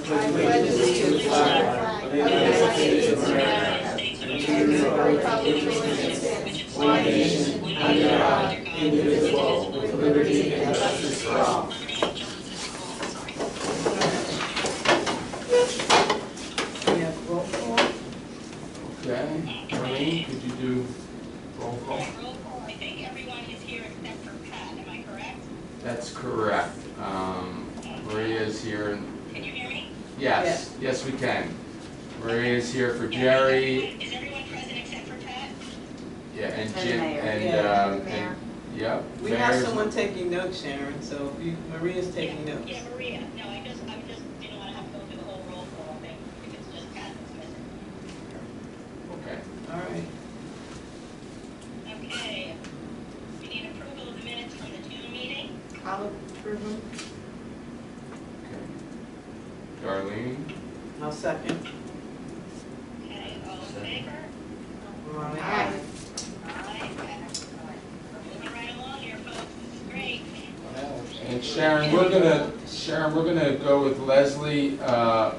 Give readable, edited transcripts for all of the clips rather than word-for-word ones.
pledge allegiance to the flag of the United States of America and to the republic for which it stands, one nation, under God, indivisible, with liberty and justice for all. We have roll call. Okay, Marlene, could you do roll call? Roll call, I think everyone is here except for Pat, am I correct? That's correct. Maria is here. Can you hear me? Yes, yes we can. Maria is here for Jerry. Is everyone present except for Pat? Yeah, and And Jim, Mayor. and, yep. We have Mayor's- someone taking notes, Sharon, so if Maria's taking notes. Yeah, Maria, no, I just didn't want to have to go through the whole roll call thing, if it's just Pat that's missing. Okay. All right. Okay, we need approval of the minutes from the June meeting. I'll approve them. Okay. Darlene? I'll second. Okay, all in favor? All right. Aye. Aye. We're moving right along here, folks, this is great. And Sharon, we're gonna go with Leslie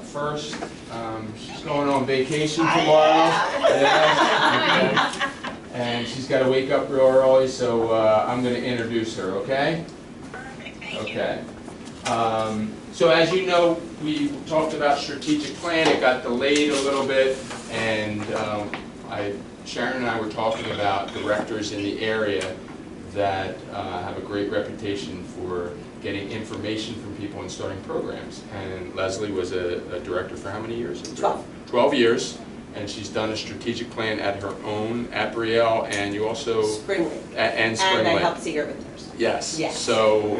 first. She's going on vacation tomorrow. Yeah. Okay. And she's got to wake up real early, so I'm going to introduce her. Okay? Perfect, thank you. Okay. So as you know, we talked about strategic plan. It got delayed a little bit, and Sharon and I were talking about directors in the area that have a great reputation for getting information from people and starting programs. And Leslie was a director for how many years? 12. 12 years, and she's done a strategic plan at her own, at Brielle, and you also... Spring Lake. And Spring And I Lake. helped Seeger with theirs. Yes. Yes. So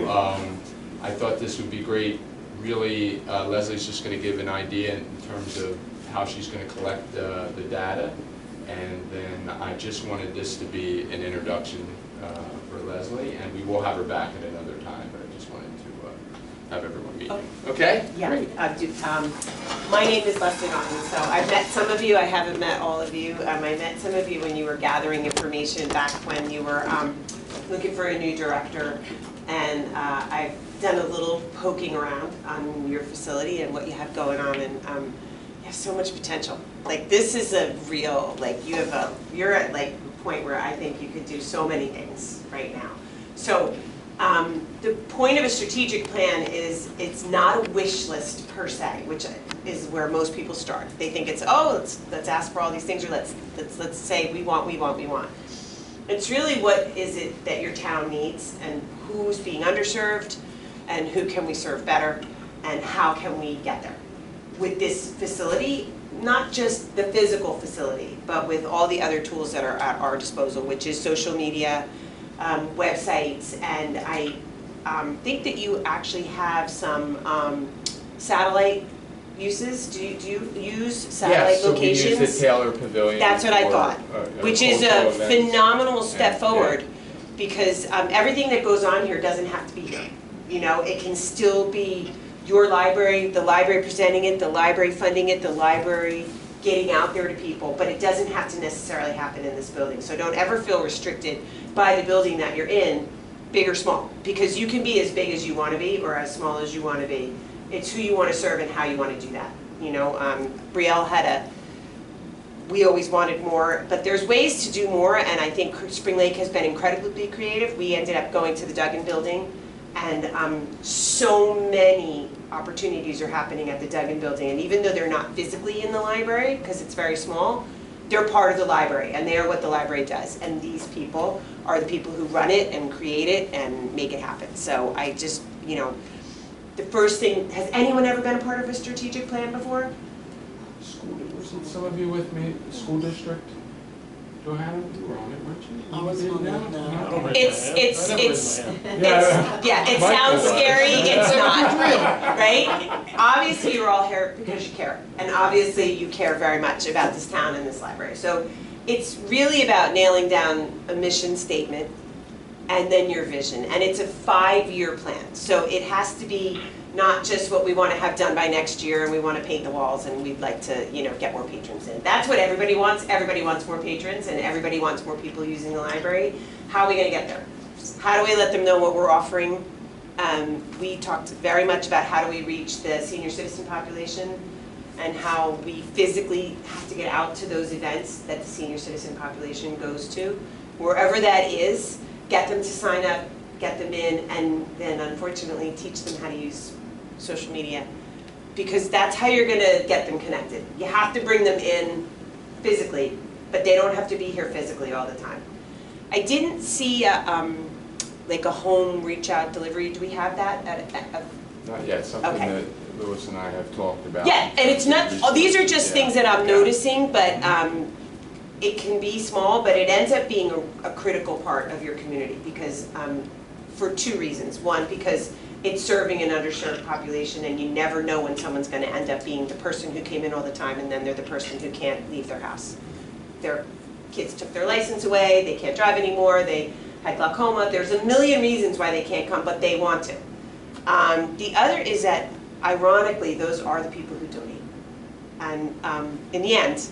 I thought this would be great. Really, Leslie's just going to give an idea in terms of how she's going to collect the data. And then I just wanted this to be an introduction for Leslie, and we will have her back at another time, but I just wanted to have everyone meet. Okay? Yeah. Great. My name is Leslie Naughton, so I've met some of you, I haven't met all of you. I met some of you when you were gathering information back when you were looking for a new director. And I've done a little poking around on your facility and what you have going on, and you have so much potential. Like, this is a real, like, you're at like a point where I think you could do so many things right now. So the point of a strategic plan is it's not a wish list per se, which is where most people start. They think it's, oh, let's ask for all these things, or let's say we want. It's really what is it that your town needs, and who's being underserved, and who can we serve better, and how can we get there. With this facility, not just the physical facility, but with all the other tools that are at our disposal, which is social media, websites, and I think that you actually have some satellite uses. Do you use satellite locations? Yes, so we use the Taylor Pavilion. That's what I for, thought, which is a cultural events. phenomenal step Yeah. forward, because everything that goes on here doesn't have to be here. You know, it can still be your library, the library presenting it, the library funding it, the library getting out there to people, but it doesn't have to necessarily happen in this building. So don't ever feel restricted by the building that you're in, big or small, because you can be as big as you want to be or as small as you want to be. It's who you want to serve and how you want to do that. You know, Brielle had we always wanted more, but there's ways to do more, and I think Spring Lake has been incredibly creative. We ended up going to the Duggan building, and so many opportunities are happening at the Duggan building, and even though they're not physically in the library, because it's very small, they're part of the library, and they are what the library does, and these people are the people who run it and create it and make it happen. So I just, you know, the first thing, has anyone ever been a part of a strategic plan before? Wasn't some of you with me, the school district? Johanna, you were on it, weren't you? I was on it, no. Yeah, it sounds scary, it's not, right? Obviously, you're all here because you care, and obviously you care very much about this town and this library. So it's really about nailing down a mission statement and then your vision, and it's a 5-year plan. So it has to be not just what we want to have done by next year, and we want to paint the walls, and we'd like to, you know, get more patrons in. That's what everybody wants. Everybody wants more patrons, and everybody wants more people using the library. How are we going to get there? How do we let them know what we're offering We talked very much about how do we reach the senior citizen population and how we physically have to get out to those events that the senior citizen population goes to. Wherever that is, get them to sign up, get them in, and then unfortunately teach them how to use social media. Because that's how you're gonna get them connected. You have to bring them in physically, but they don't have to be here physically all the time. I didn't see like a home reach out delivery. Do we have that? Not yet, something Okay. that Louis and I have talked about. Yeah, and it's not, oh, these are just things that I'm Yeah. noticing, but it can be small, but it ends up being a critical part of your community because, for two reasons. One, because it's serving an underserved population and you never know when someone's gonna end up being the person who came in all the time and then they're the person who can't leave their house. Their kids took their license away, they can't drive anymore, they had glaucoma, there's a million reasons why they can't come, but they want to. The other is that, ironically, those are the people who donate. And in the end,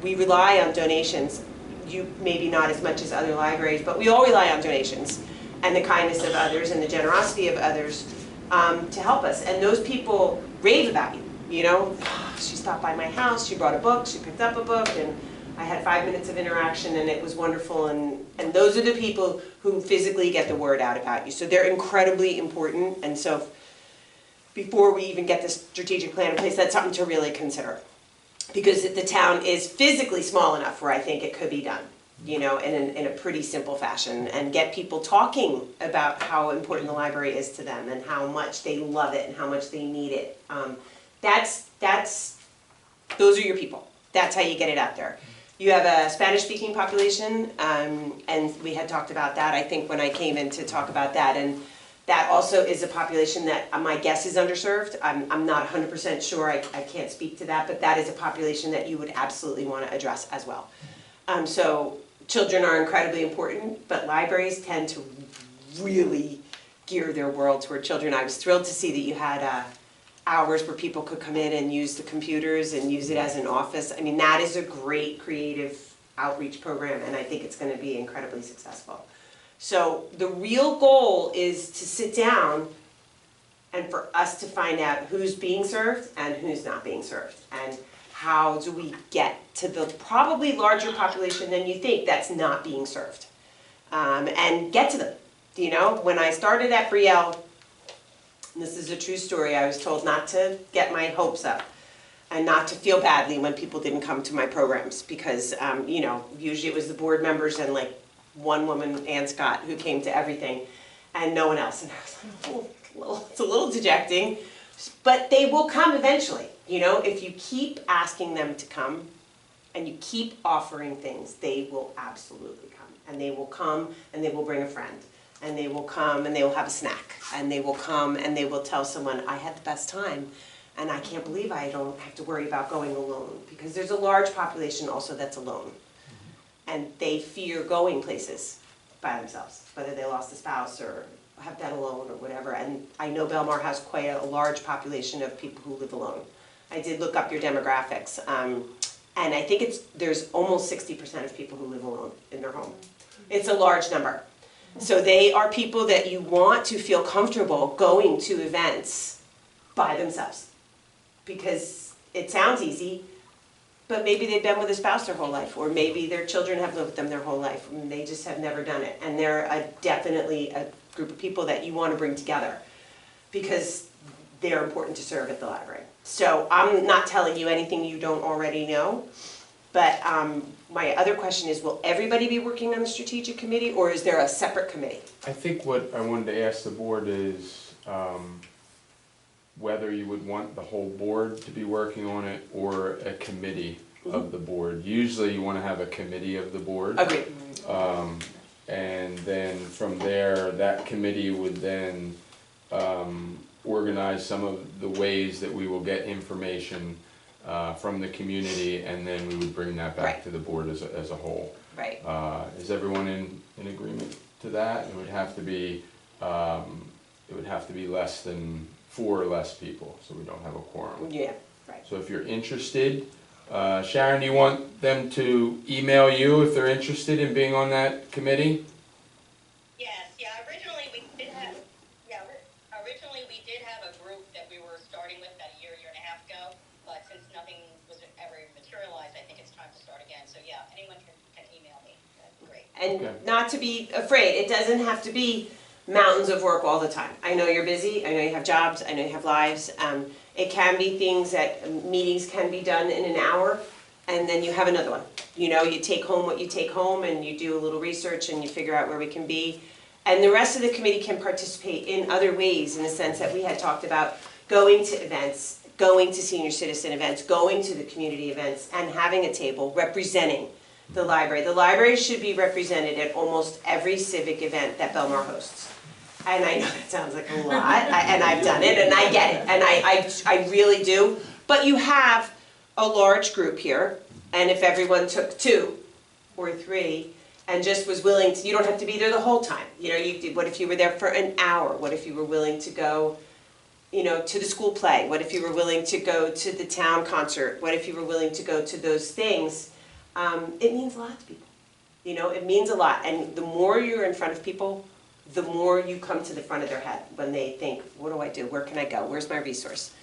we rely on donations. You maybe not as much as other libraries, but we all rely on donations and the kindness of others and the generosity of others to help us. And those people rave about you, you know? She stopped by my house, she brought a book, she picked up a book, and I had 5 minutes of interaction and it was wonderful. And those are the people who physically get the word out about you. So they're incredibly important. And so before we even get the strategic plan in place, that's something to really consider. Because the town is physically small enough where I think it could be done, you know, in a pretty simple fashion, and get people talking about how important the library is to them and how much they love it and how much they need it. Those are your people. That's how you get it out there. You have a Spanish-speaking population, and we had talked about that, I think, when I came in to talk about that. And that also is a population that my guess is underserved. I'm not 100% sure, I can't speak to that, but that is a population that you would absolutely want to address as well. So children are incredibly important, but libraries tend to really gear their world toward children. I was thrilled to see that you had hours where people could come in and use the computers and use it as an office. I mean, that is a great creative outreach program, and I think it's going to be incredibly successful. So the real goal is to sit down and for us to find out who's being served and who's not being served. And how do we get to the probably larger population than you think that's not being served. And get to them. You know, when I started at Brielle, and this is a true story, I was told not to get my hopes up and not to feel badly when people didn't come to my programs because, you know, usually it was the board members and like one woman, Ann Scott, who came to everything and no one else. And I was like, oh, it's a little dejecting, but they will come eventually. You know, if you keep asking them to come and you keep offering things, they will absolutely come. And they will come and they will bring a friend. And they will come and they will have a snack. And they will come and they will tell someone, I had the best time. And I can't believe I don't have to worry about going alone. Because there's a large population also that's alone. And they fear going places by themselves, whether they lost a spouse or have been alone or whatever. And I know Belmar has quite a large population of people who live alone. I did look up your demographics, and I think there's almost 60% of people who live alone in their home. It's a large number. So they are people that you want to feel comfortable going to events by themselves. Because it sounds easy, but maybe they've been with a spouse their whole life, or maybe their children have lived with them their whole life, and they just have never done it. And they're definitely a group of people that you want to bring together, because they're important to serve at the library. So I'm not telling you anything you don't already know, but my other question is, will everybody be working on the strategic committee, or is there a separate committee? I think what I wanted to ask the board is whether you would want the whole board to be working on it or a committee of the board. Usually you want to have a committee of the board. Agreed. And then from there, that committee would then organize some of the ways that we will get information from the community, and then we would bring that back Right. to the board as a whole. Right. Is everyone in agreement to that? It would have to be less than 4 or less people, so we don't have a quorum. Yeah, right. So if you're interested, Sharon, do you want them to email you if they're interested in being on that committee? Yes, yeah, originally we did have, yeah, did have a group that we were starting with about a year and a half ago, but since nothing was ever materialized, I think it's time to start again. So yeah, anyone can email me. That'd be great. And Okay. not to be afraid, it doesn't have to be mountains of work all the time. I know you're busy, I know you have jobs, I know you have lives. It can be things that, meetings can be done in an hour, and then you have another one. You know, you take home what you take home, and you do a little research, and you figure out where we can be. And the rest of the committee can participate in other ways, in the sense that we had talked about going to events, going to senior citizen events, going to the community events, and having a table representing the library. The library should be represented at almost every civic event that Belmar hosts. And I know that sounds like a lot, and I've done it, and I get it, and I really do. But you have a large group here, and if everyone took 2 or 3 and just was willing to, you don't have to be there the whole time. You know, what if you were there for an hour? What if you were willing to go, you know, to the school play? What if you were willing to go to the town concert? What if you were willing to go to those things? It means a lot to people. You know, it means a lot. And the more you're in front of people, the more you come to the front of their head when they think, what do I do? Where can I go? Where's my resource?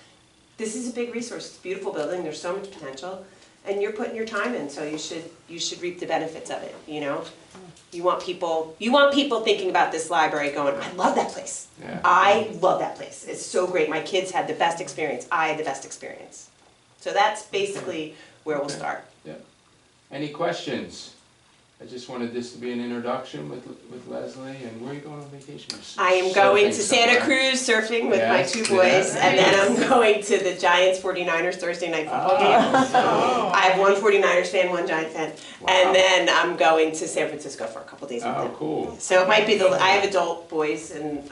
This is a big resource. It's a beautiful building. There's so much potential. And you're putting your time in, so you should reap the benefits of it, you know? You want people thinking about this library going, I love that place. Yeah. I love that place. It's so great. My kids had the best experience. I had the best experience. So that's basically where we'll start. Yeah. Any questions? I just wanted this to be an introduction with Leslie, and where are you going on vacation? I am going Surfing to Santa somewhere. Cruz surfing with my Yes, 2 boys, yeah. and then I'm going to the Giants 49ers Thursday night football game. Oh. I have one 49ers fan, one Giant fan, Wow. and then I'm going to San Francisco for a couple days with Oh, them. cool. So it might be I have adult boys, and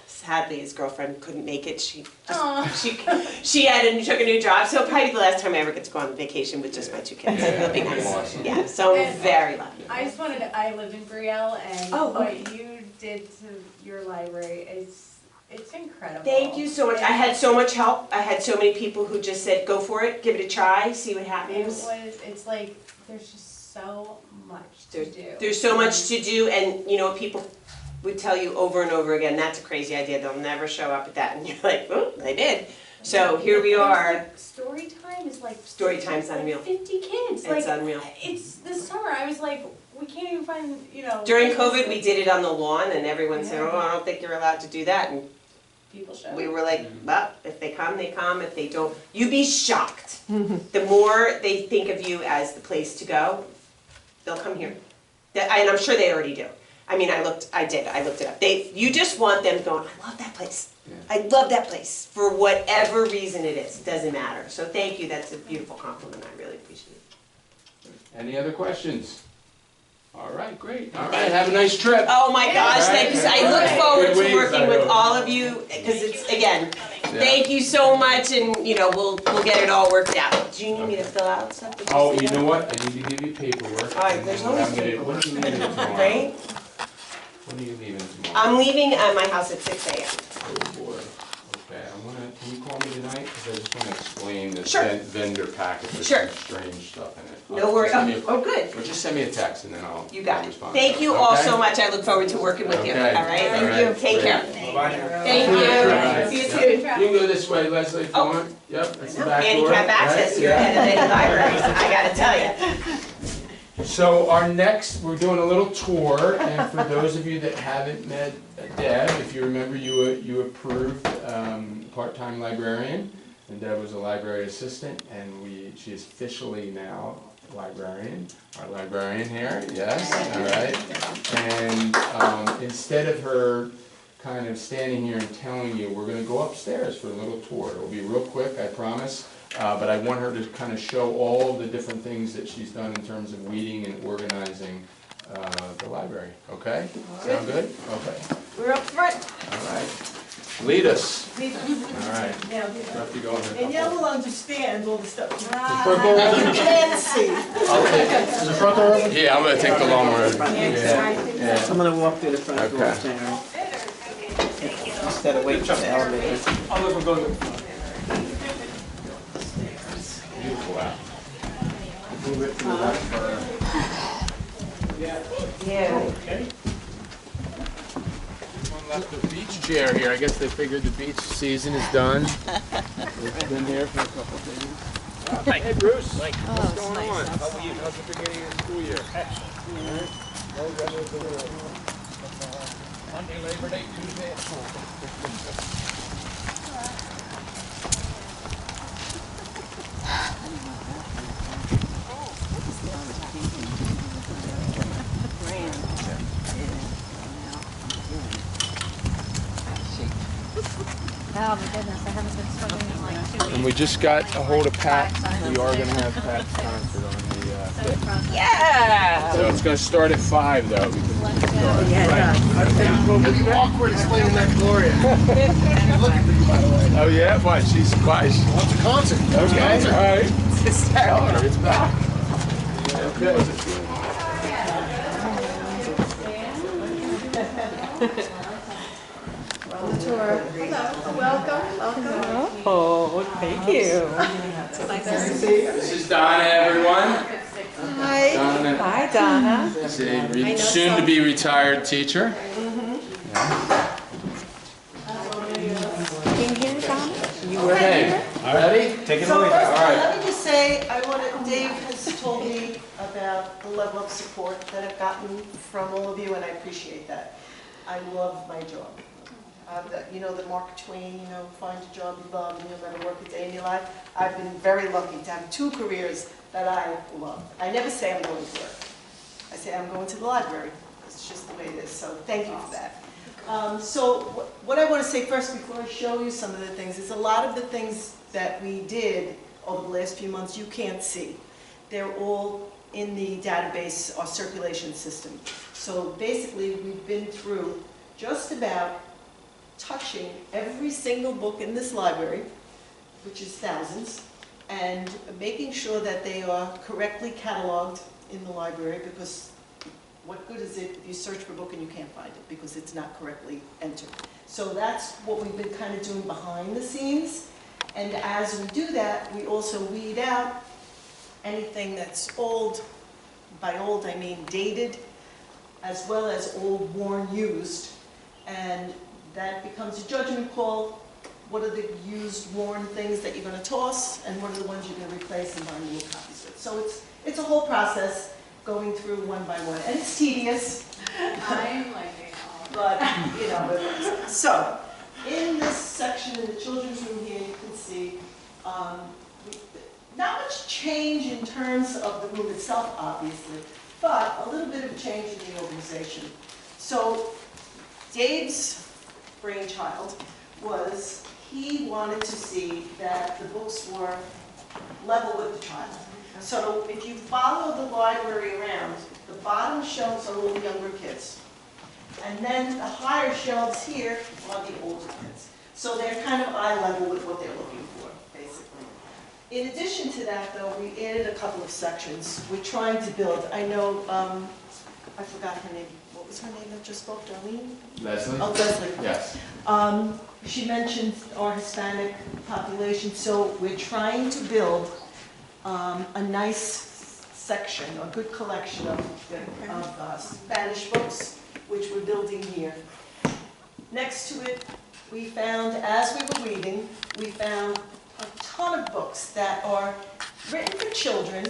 sadly his girlfriend couldn't make it. She took a new job, so it'll probably be the last time I ever get to go on vacation with just my 2 kids. Yeah, It'll be that's nice. awesome. Yeah, so I'm And- very lucky. I just wanted to, I live in Brielle, and Oh, what okay. you did to your library it's incredible. Thank you so much. I had so much help. I had so many people who just said, go for it, give it a try, see what happens. It's like, there's just so much to do. There's so much to do, and you know, people would tell you over and over again, that's a crazy idea, they'll never show up at that, and you're like, oh, they did. So here we are, Story time is like. Story time's like unreal. 50 kids, it's like, unreal. it's this summer, I was like, we can't even find, you know. During COVID, we did it on the lawn, and everyone said, oh, I don't think you're allowed to do that, and People show. we were like, well, if they come, they come, if they don't, you'd be shocked. The more they think of you as the place to go, they'll come here. And I'm sure they already do. I mean, I looked it up. You just want them going, I love that place. Yeah. I love that place, for whatever reason it is, it doesn't matter. So thank you, that's a beautiful compliment, I really appreciate it. Any other questions? All right, great. All right, have a nice trip. Oh my gosh, thank you, I look forward Good to ways, working I with hope. all of you, because it's, again, Yeah. thank you so much, and, you know, we'll get it all worked out. Do you need me to fill out stuff? Did Oh, see you that? know what? I need to give you paperwork. All right, and there's then always I'm gonna- paperwork. When are you leaving tomorrow? Right? When are you leaving tomorrow? I'm leaving my house at 6 a.m. Oh, boy. Okay, can you call me tonight? Because I just want to explain this Sure. vendor packet. There's Sure. some strange stuff in it. No worries, Just send me oh, good. Or just send me a text and then I'll You got it. respond. Thank you all Okay? so much, I look forward to working with you, all Okay. right? All right. Take care. Bye-bye now. Thank Right. you. See you Yep. soon. You can go this way, Leslie, if you Oh. want. Yep, that's the back door. Handicap access, right? you're Yeah. ahead of many libraries, I gotta tell you. So our next, we're doing a little tour, and for those of you that haven't met Deb, if you remember, you approved part-time librarian, and Deb was a library assistant, and she is officially now librarian, our librarian here, yes, all right. And instead of her kind of standing here and telling you, we're gonna go upstairs for a little tour. It'll be real quick, I promise. But I want her to kind of show all the different things that she's done in terms of weeding and organizing the library, okay? Sound good? Okay, We're up front. all right. Lead us. All right. Yeah, Have to go in a And you couple. will understand all the stuff you Front door open? can't see. I'll take- Is the front door open? Yeah, I'm gonna take the long road. Yeah. I'm gonna walk through the front door, Okay. Sharon. Instead of waiting for the elevator. I'll look for going. Beautiful out. Move it to the left for. Yeah. Okay. left the beach chair here. I guess they figured the beach season is done. It's been here for a couple of days. Hey Bruce, what's going on? How are you? How's the beginning of the school year? Monday, Labor Day, Tuesday at school. Oh my goodness, I haven't been swimming in like 2 weeks. And we just got a hold of Pat. We are going to have Pat's concert on the 5th. Yeah! So it's going to start at 5 though. Because It's awkward explaining that Gloria. Look at me, by the way. oh yeah? What? She's quiet. What's a concert? Okay, all right. Tell her it's back. Okay. Oh, thank you. This is Donna, everyone. Hi. Donna Hi, Donna. is a soon-to-be retired teacher. You were Okay, ready? Take it So away. first, All right. let me just say, Dave has told me about the level of support that I've gotten from all of you, and I appreciate that. I love my job. You know the Mark Twain, find a job you love and you'll never work a day in your life. I've been very lucky to have 2 careers that I love. I never say I'm going to work. I say I'm going to the library. It's just the way it is, so thank you for that. So what I want to say first before I show you some of the things is a lot of the things that we did over the last few months you can't see. They're all in the database or circulation system. So basically we've been through just about touching every single book in this library, which is thousands, and making sure that they are correctly cataloged in the library, because what good is it if you search for a book and you can't find it because it's not correctly entered. So that's what we've been kind of doing behind the scenes, and as we do that, we also weed out anything that's old. By old I mean dated, as well as old, worn, used, and that becomes a judgment call. What are the used, worn things that you're going to toss, and what are the ones you're going to replace and buy new copies with? So it's a whole process going through one by one, and it's tedious. I'm like, But, so, in this section in the children's room here, you can see not much change in terms of the room itself, obviously, but a little bit of change in the organization. So, Dave's brainchild was he wanted to see that the books were level with the child. So if you follow the library around, the bottom shelves are all the younger kids. And then the higher shelves here are the older kids. So they're kind of eye level with what they're looking for, basically. In addition to that, though, we added a couple of sections. We're trying to build, I know, I forgot her name. What was her name that just spoke, Darlene? Leslie? Oh, Leslie. Yes. She mentioned our Hispanic population, so we're trying to build a nice section, a good collection of Spanish books, which we're building here. Next to it, we found, as we were reading, we found a ton of books that are written for children,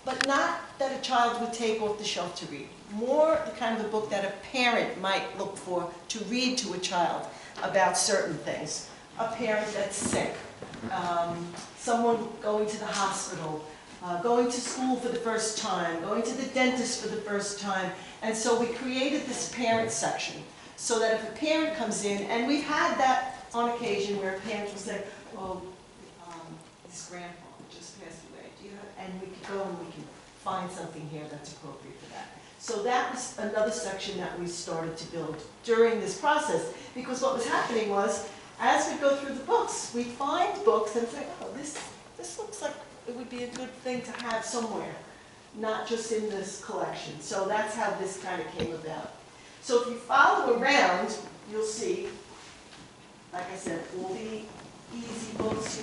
but not that a child would take off the shelf to read. More the kind of a book that a parent might look for to read to a child about certain things. A parent that's sick, someone going to the hospital, going to school for the first time, going to the dentist for the first time. And so we created this parent section so that if a parent comes in, and we've had that on occasion where a parent will say, oh, this grandfather just passed away, and we could go and we can find something here that's appropriate for that. So that was another section that we started to build during this process, because what was happening was, as we go through the books, we find books and say, oh, this looks like it would be a good thing to have somewhere, not just in this collection. So that's how this kind of came about. So if you follow around, you'll see, like I said, all the easy books,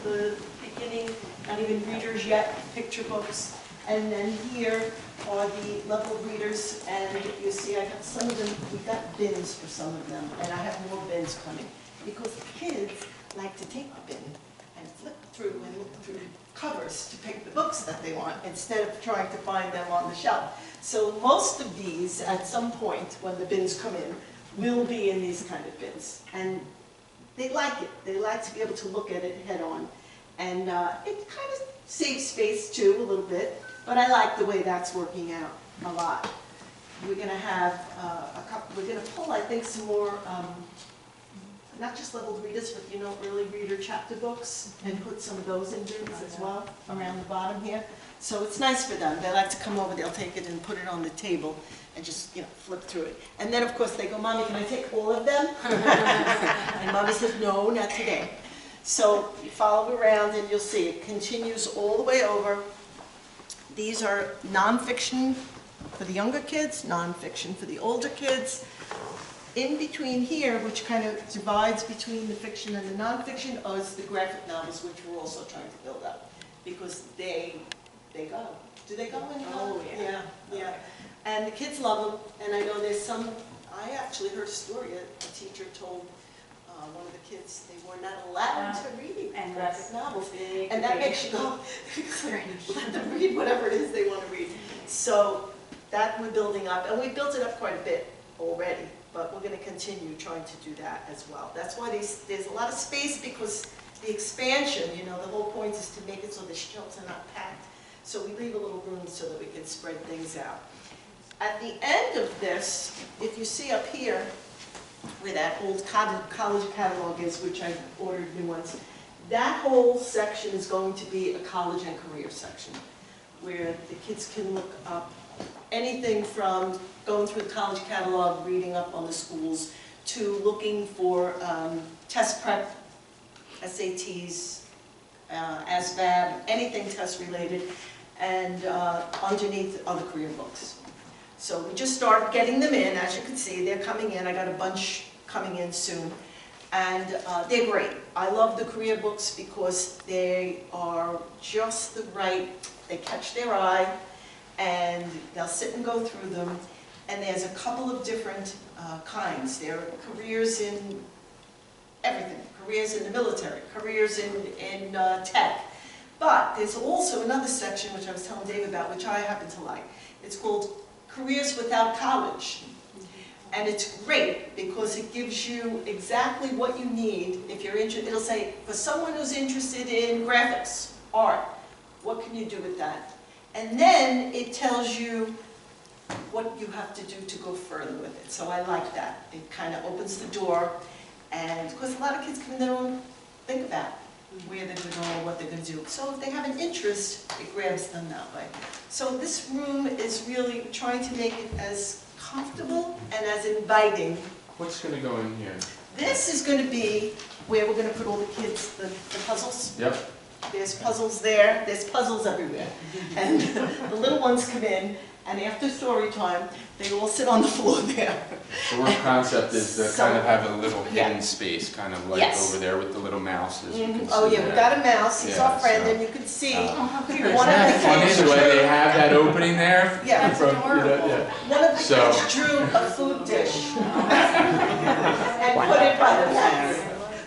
the beginning, not even readers yet, picture books. And then here are the level readers, and you see I got some of them, we got bins for some of them, and I have more bins coming. Because kids like to take the bin and flip through and look through covers to pick the books that they want, instead of trying to find them on the shelf. So most of these, at some point, when the bins come in, will be in these kind of bins. And they like it. They like to be able to look at it head on. And it kind of saves space too, a little bit. But I like the way that's working out a lot. We're going to have we're going to pull, I think, some more, not just leveled readers, but early reader chapter books, and put some of those in bins as well around the bottom here. So it's nice for them. They like to come over, they'll take it and put it on the table and just, flip through it. And then, of course, they go, Mommy, can I take all of them? And Mommy says, no, not today. So you follow around and you'll see it continues all the way over. These are nonfiction for the younger kids, nonfiction for the older kids. In between here, which kind of divides between the fiction and the nonfiction, is the graphic novels, which we're also trying to build up. Because they go. Do they go in? Oh, yeah. Yeah. And the kids love them, and I know there's some, I actually heard a story, a teacher told one of the kids they were not allowed to read graphic novels. And that makes you go, let them read whatever it is they want to read. So that we're building up, and we built it up quite a bit already, but we're going to continue trying to do that as well. That's why there's a lot of space, because the expansion, the whole point is to make it so the shelves are not packed. So we leave a little room so that we can spread things out. At the end of this, if you see up here, where that old college catalog is, which I ordered new ones, that whole section is going to be a college and career section, where the kids can look up anything from going through the college catalog, reading up on the schools, to looking for test prep, SATs, ASVAB, anything test related, and underneath are the career books. So we just started getting them in. As you can see, they're coming in. I got a bunch coming in soon. And they're great. I love the career books because they are just the right, they catch their eye, and they'll sit and go through them. And there's a couple of different kinds. There are careers in everything. Careers in the military, careers in tech. But there's also another section, which I was telling Dave about, which I happen to like. It's called Careers Without College. And it's great because it gives you exactly what you need if you're interested. It'll say, for someone who's interested in graphics, art, what can you do with that? And then it tells you what you have to do to go further with it. So I like that. It kind of opens the door. And of course, a lot of kids come in, they don't think about where they're going to go or what they're going to do. So if they have an interest, it grabs them that way. So this room is really trying to make it as comfortable and as inviting. What's going to go in here? This is going to be where we're going to put all the kids, the puzzles. Yep. There's puzzles there, there's puzzles everywhere. And the little ones come in, and after story time, they all sit on the floor there. The work concept is to So- kind of have a little hidden Yeah. space, kind of like Yes. over there with the little mouses. You can Oh see yeah, we that. got a mouse, he's our Yeah, friend, so- and you can see Isn't one of the that funny kids the way they drew, have that opening there? Yeah. From, yeah. one of the So- kids drew a food dish and put it by the mouse.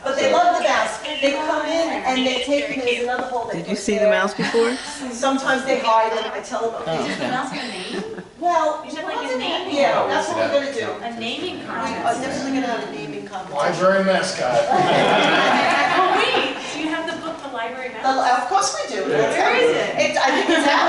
But they love the mouse. They come in and they take it, there's another hole they Did put you see the there. mouse before? Sometimes they hide it, I tell them, Oh, okay. okay. mouse have a name? Well, You should have like a name. yeah, that's what we're gonna do. A naming We are contest. definitely gonna have a naming competition. Library mascot. Oh wait, do you have the book, The Library Mouse? Of course we do. Yeah. Where is it? I think it's out.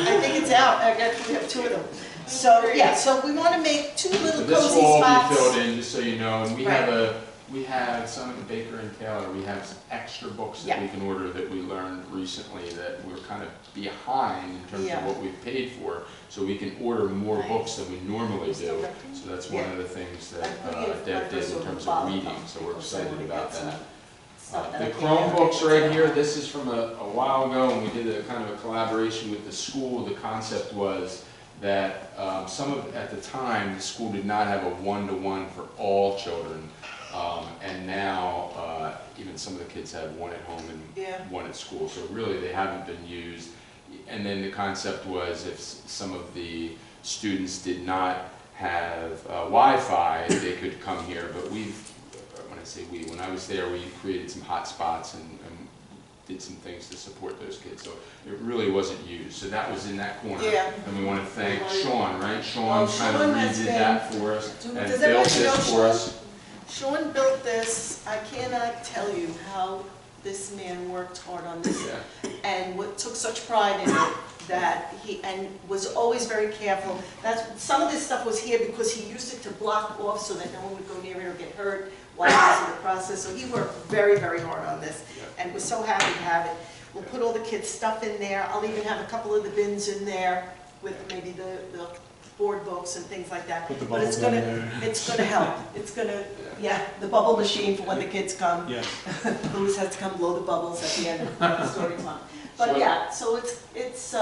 I think it's out. I guess we have two of them. So, yeah, so we want to make two little So this cozy will all be spots. filled in, just so you know, and we Right. have some at Baker and Taylor, we have some extra books that Yeah. we can order that we learned recently that we're kind of behind in terms Yeah. of what we've paid for, so we can order more Right. books than we normally Still do. working? So that's one of the things that I'm putting it Deb right did first in with terms the of bottom reading, part, so we're because I excited wanna about get some that. stuff that The I can't Chromebooks have. right here, this is from a while ago, and we did a kind of a collaboration with the school. The concept was that at the time, the school did not have a one-to-one for all children. And now, even some of the kids have one at home and Yeah. one at school. So really, they haven't been used. and then the concept was if some of the students did not have Wi-Fi, they could come here, but when I say we, when I was there, we created some hot spots and did some things to support those kids, so it really wasn't used. So that was in that corner. Yeah. And we want to thank Sean, right? Sean kind of Sean has redid been- that for us and Does built everybody know this for Sean? us. Sean built this. I cannot tell you how this man worked hard on this Yeah. and took such pride in it that and was always very careful. Some of this stuff was here because he used it to block off so that no one would go near it or get hurt while he was in the process. So he worked very, very hard on this and was so happy to have it. We'll put all the kids' stuff in there. I'll even have a couple of the bins in there with maybe the board books and things like that. Put the But it's bubbles in gonna, there. it's gonna help. It's gonna, yeah, the bubble machine for when the kids come. Yes. Louis has to come blow the bubbles at the end of the story time. But yeah, so it's it's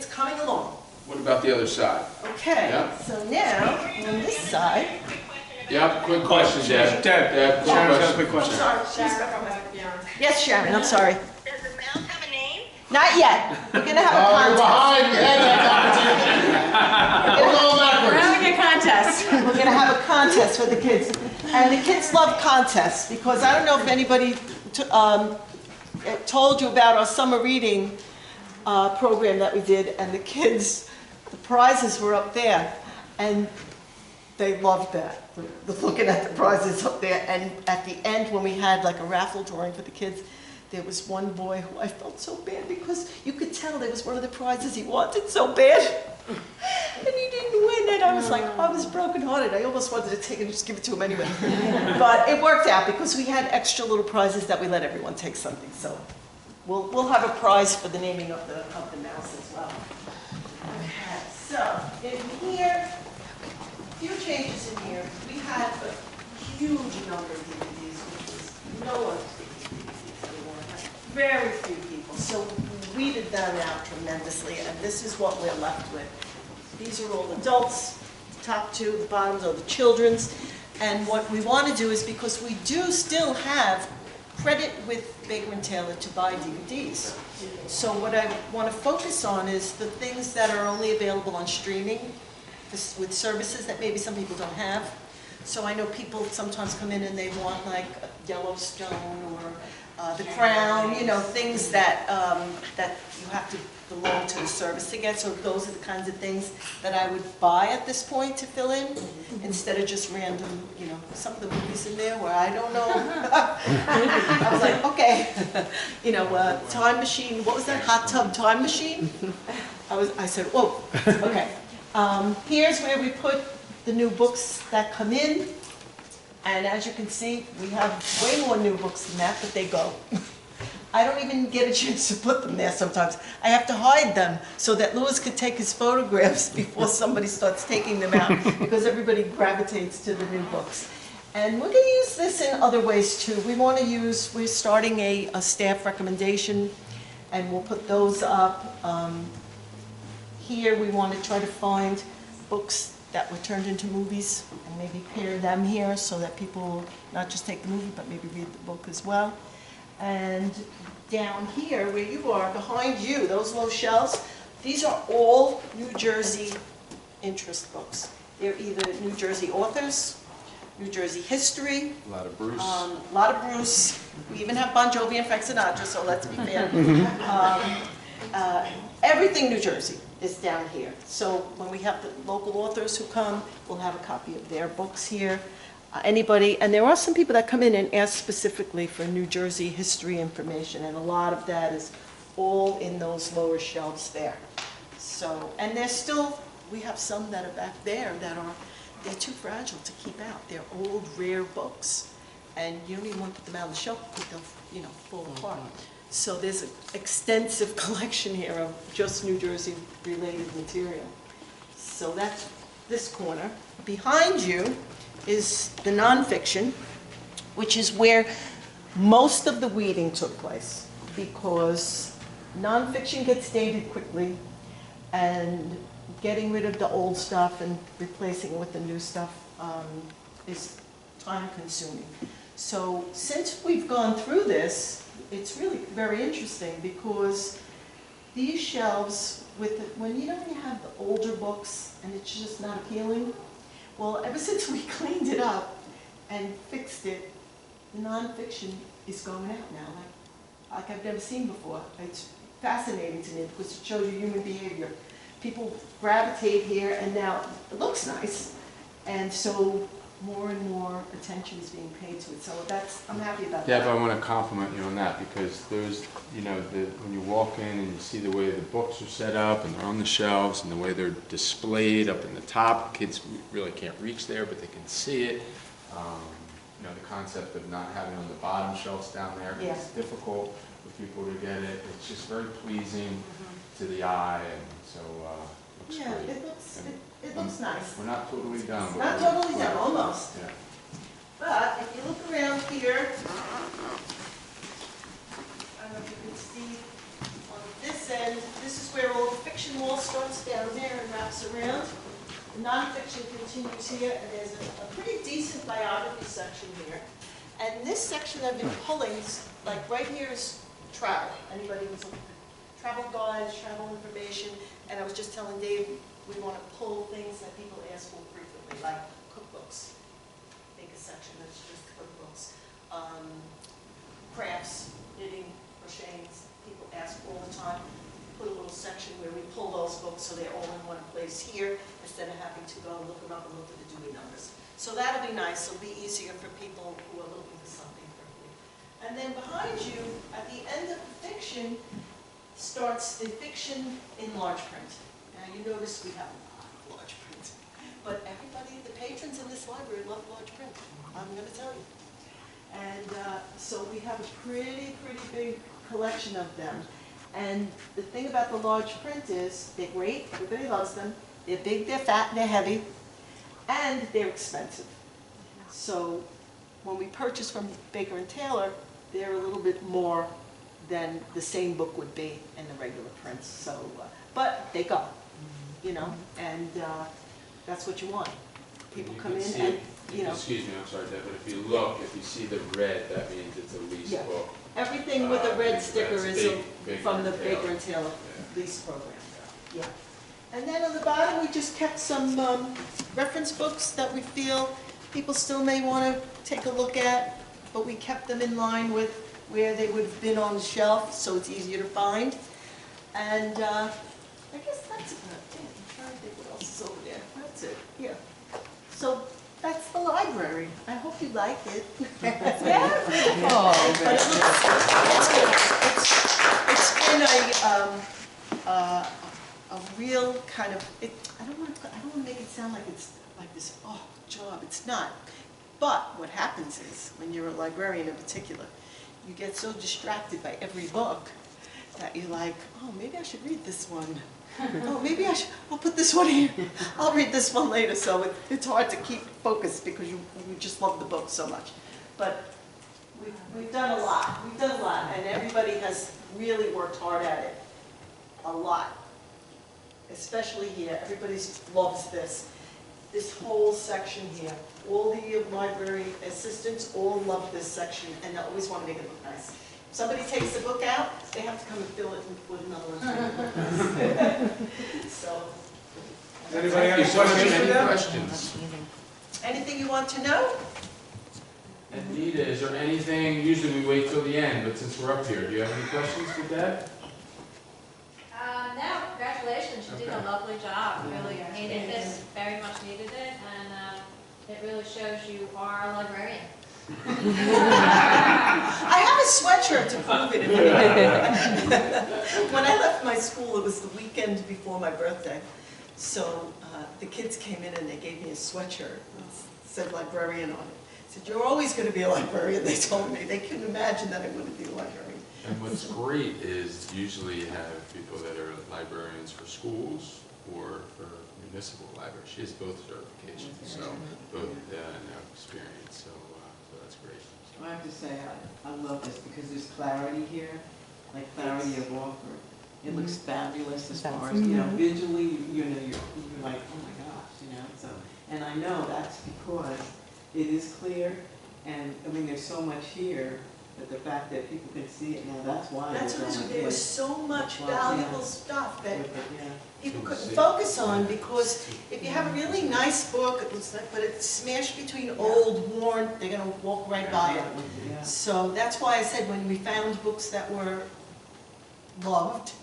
coming along. What about the other side? Okay, Yeah. so now, on this side, Yeah, quick question, Deb. Deb, quick Sharon's got a question. quick question. yes, Sharon, I'm sorry. Does the mouse have a name? Not yet. We're gonna have a Oh, you're contest. behind, you had that opportunity. We're going We're backwards. having a contest. We're gonna have a contest for the kids. And the kids love contests because I don't know if anybody told you about our summer reading program that we did, and the kids, the prizes were up there, and they loved that, looking at the prizes up there. And at the end, when we had like a raffle drawing for the kids, there was one boy who I felt so bad because you could tell there was one of the prizes he wanted so bad. And he didn't win, and I was like, I was brokenhearted. I almost wanted to take it and just give it to him anyway. But it worked out because we had extra little prizes that we let everyone take something. So we'll have a prize for the naming of the mouse as well. Okay, so in here, a few changes in here. We had a huge number of DVDs, which was no one took these DVDs anymore. Very few people. So we weeded them out tremendously, and this is what we're left with. These are all adults, the top two, the bottoms are the children's. And what we want to do is, because we do still have credit with Baker & Taylor to buy DVDs. So what I want to focus on is the things that are only available on streaming with services that maybe some people don't have. So I know people sometimes come in and they want like Yellowstone or The Crown, you know, things that that you have to belong to the service to get. So those are the kinds of things that I would buy at this point to fill in, instead of just random, you know, some of the movies in there where I don't know. I was like, okay, you know, Time Machine. What was that? Hot Tub Time Machine. I said, whoa, okay. Here's where we put the new books that come in. And as you can see, we have way more new books than that, but they go. I don't even get a chance to put them there sometimes. I have to hide them so that Louis could take his photographs before somebody starts taking them out, because everybody gravitates to the new books. And we're going to use this in other ways too. We're starting a staff recommendation, and we'll put those up. Here we want to try to find books that were turned into movies and maybe pair them here so that people will not just take the movie but maybe read the book as well. And down here where you are, behind you, those low shelves, these are all New Jersey interest books. They're either New Jersey authors, New Jersey history, A lot of Bruce. a lot of Bruce. We even have Bon Jovi and Frank Sinatra, so let's be fair. Everything New Jersey is down here. So when we have the local authors who come, we'll have a copy of their books here. Anybody, and there are some people that come in and ask specifically for New Jersey history information, and a lot of that is all in those lower shelves there. So, and there's still, we have some that are back there that are, they're too fragile to keep out. They're old, rare books, and you don't even want to put them out on the shelf because they'll, you know, fall apart. So there's an extensive collection here of just New Jersey-related material. So that's this corner. Behind you is the nonfiction, which is where most of the weeding took place, because nonfiction gets dated quickly, and getting rid of the old stuff and replacing it with the new stuff is time-consuming. So since we've gone through this, it's really very interesting because these shelves with, when you have the older books and it's just not appealing, well, ever since we cleaned it up and fixed it, the nonfiction is going out now, like I've never seen before. It's fascinating to me because it shows you human behavior. People gravitate here, and now it looks nice, and so more and more attention is being paid to it. So I'm happy about Deb, that. I want to compliment you on that because those, when you walk in and you see the way the books are set up and they're on the shelves and the way they're displayed up in the top, kids really can't reach there, but they can see it. The concept of not having on the bottom shelves down there, Yeah. it's difficult for people to get it. It's just very pleasing to the eye, and so it looks Yeah, great. it looks nice. We're not totally done. but Not we're- totally done, almost. Yeah. But if you look around here, I don't know if you can see on this end, this is where all the fiction wall starts down there and wraps around. The nonfiction continues here, and there's a pretty decent biography section here. And this section I've been pulling, like right here is travel. Anybody who's looking for travel guides, travel information, and I was just telling Dave, we want to pull things that people ask for frequently, like cookbooks. Make a section that's just cookbooks. Crafts, knitting, crocheting, people ask all the time. Put a little section where we pull those books so they're all in one place here instead of having to go and look them up and look at the Dewey numbers. So that'll be nice. It'll be easier for people who are looking for something quickly. And then behind you, at the end of the fiction, starts the fiction in large print. Now you notice we have a lot of large print, but everybody, the patrons in this library love large print. I'm going to tell you. And so we have a pretty big collection of them. And the thing about the large print is they're great, everybody loves them, they're big, they're fat, they're heavy, and they're expensive. So when we purchase from Baker & Taylor, they're a little bit more than the same book would be in the regular prints. So, but they go, and that's what you want. People You come can in see and, it. Excuse me, I'm sorry, Deb, but if you see the red, that means it's a lease Yeah. book. everything with a red sticker That's is Baker from the Taylor. Baker & Taylor Yeah. lease program. Yeah. And then on the bottom, we just kept some reference books that we feel people still may want to take a look at, but we kept them in line with where they would have been on the shelf, so it's easier to find. And I guess that's about it. I'm trying to think what else is over there. That's it, yeah. So that's the library. I hope you like it. Yeah, beautiful. But it looks, it's been a real kind of, I don't want to make it sound like it's like this, job. It's not. But what happens is, when you're a librarian in particular, you get so distracted by every book that you're like, oh, maybe I should read this one. Oh, maybe I'll put this one here. I'll read this one later. So it's hard to keep focused because you just love the book so much. But we've done a lot. We've done a lot, and everybody has really worked hard at it. A lot. Especially here. Everybody loves this. This whole section here. All the library assistants all love this section, and they always want to make it look nice. If somebody takes the book out, they have to come and fill it with another one. So. Anybody have any So much. questions for Any them? questions? Anything you want to know? Anita, is there anything, usually we wait till the end, but since we're up here, do you have any questions for Deb? No, congratulations, you did a Okay. lovely job, really needed this, very much needed it, and it really shows you are a librarian. I have a sweatshirt to prove it. When I left my school, it was the weekend before my birthday. So the kids came in and they gave me a sweatshirt. It said librarian on it. I said, you're always going to be a librarian, they told me. They couldn't imagine that I wouldn't be a librarian. And what's great is usually you have people that are librarians for schools or for municipal libraries. She has both certifications, so both now experience, so that's great. I have to say, I love this because there's clarity here, like clarity of offer. It looks fabulous as far as, visually, you're like, oh my gosh, so. And I know that's because it is clear, and I mean, there's so much here But the fact that people can see it now, that's why. That's what it is. There was so much That's why, valuable yeah. stuff that Yeah. people couldn't focus on, because if you have a really nice book, it looks like, but it's smashed between old, worn, they're gonna walk right by it. Yeah. So that's why I said when we found books that were loved,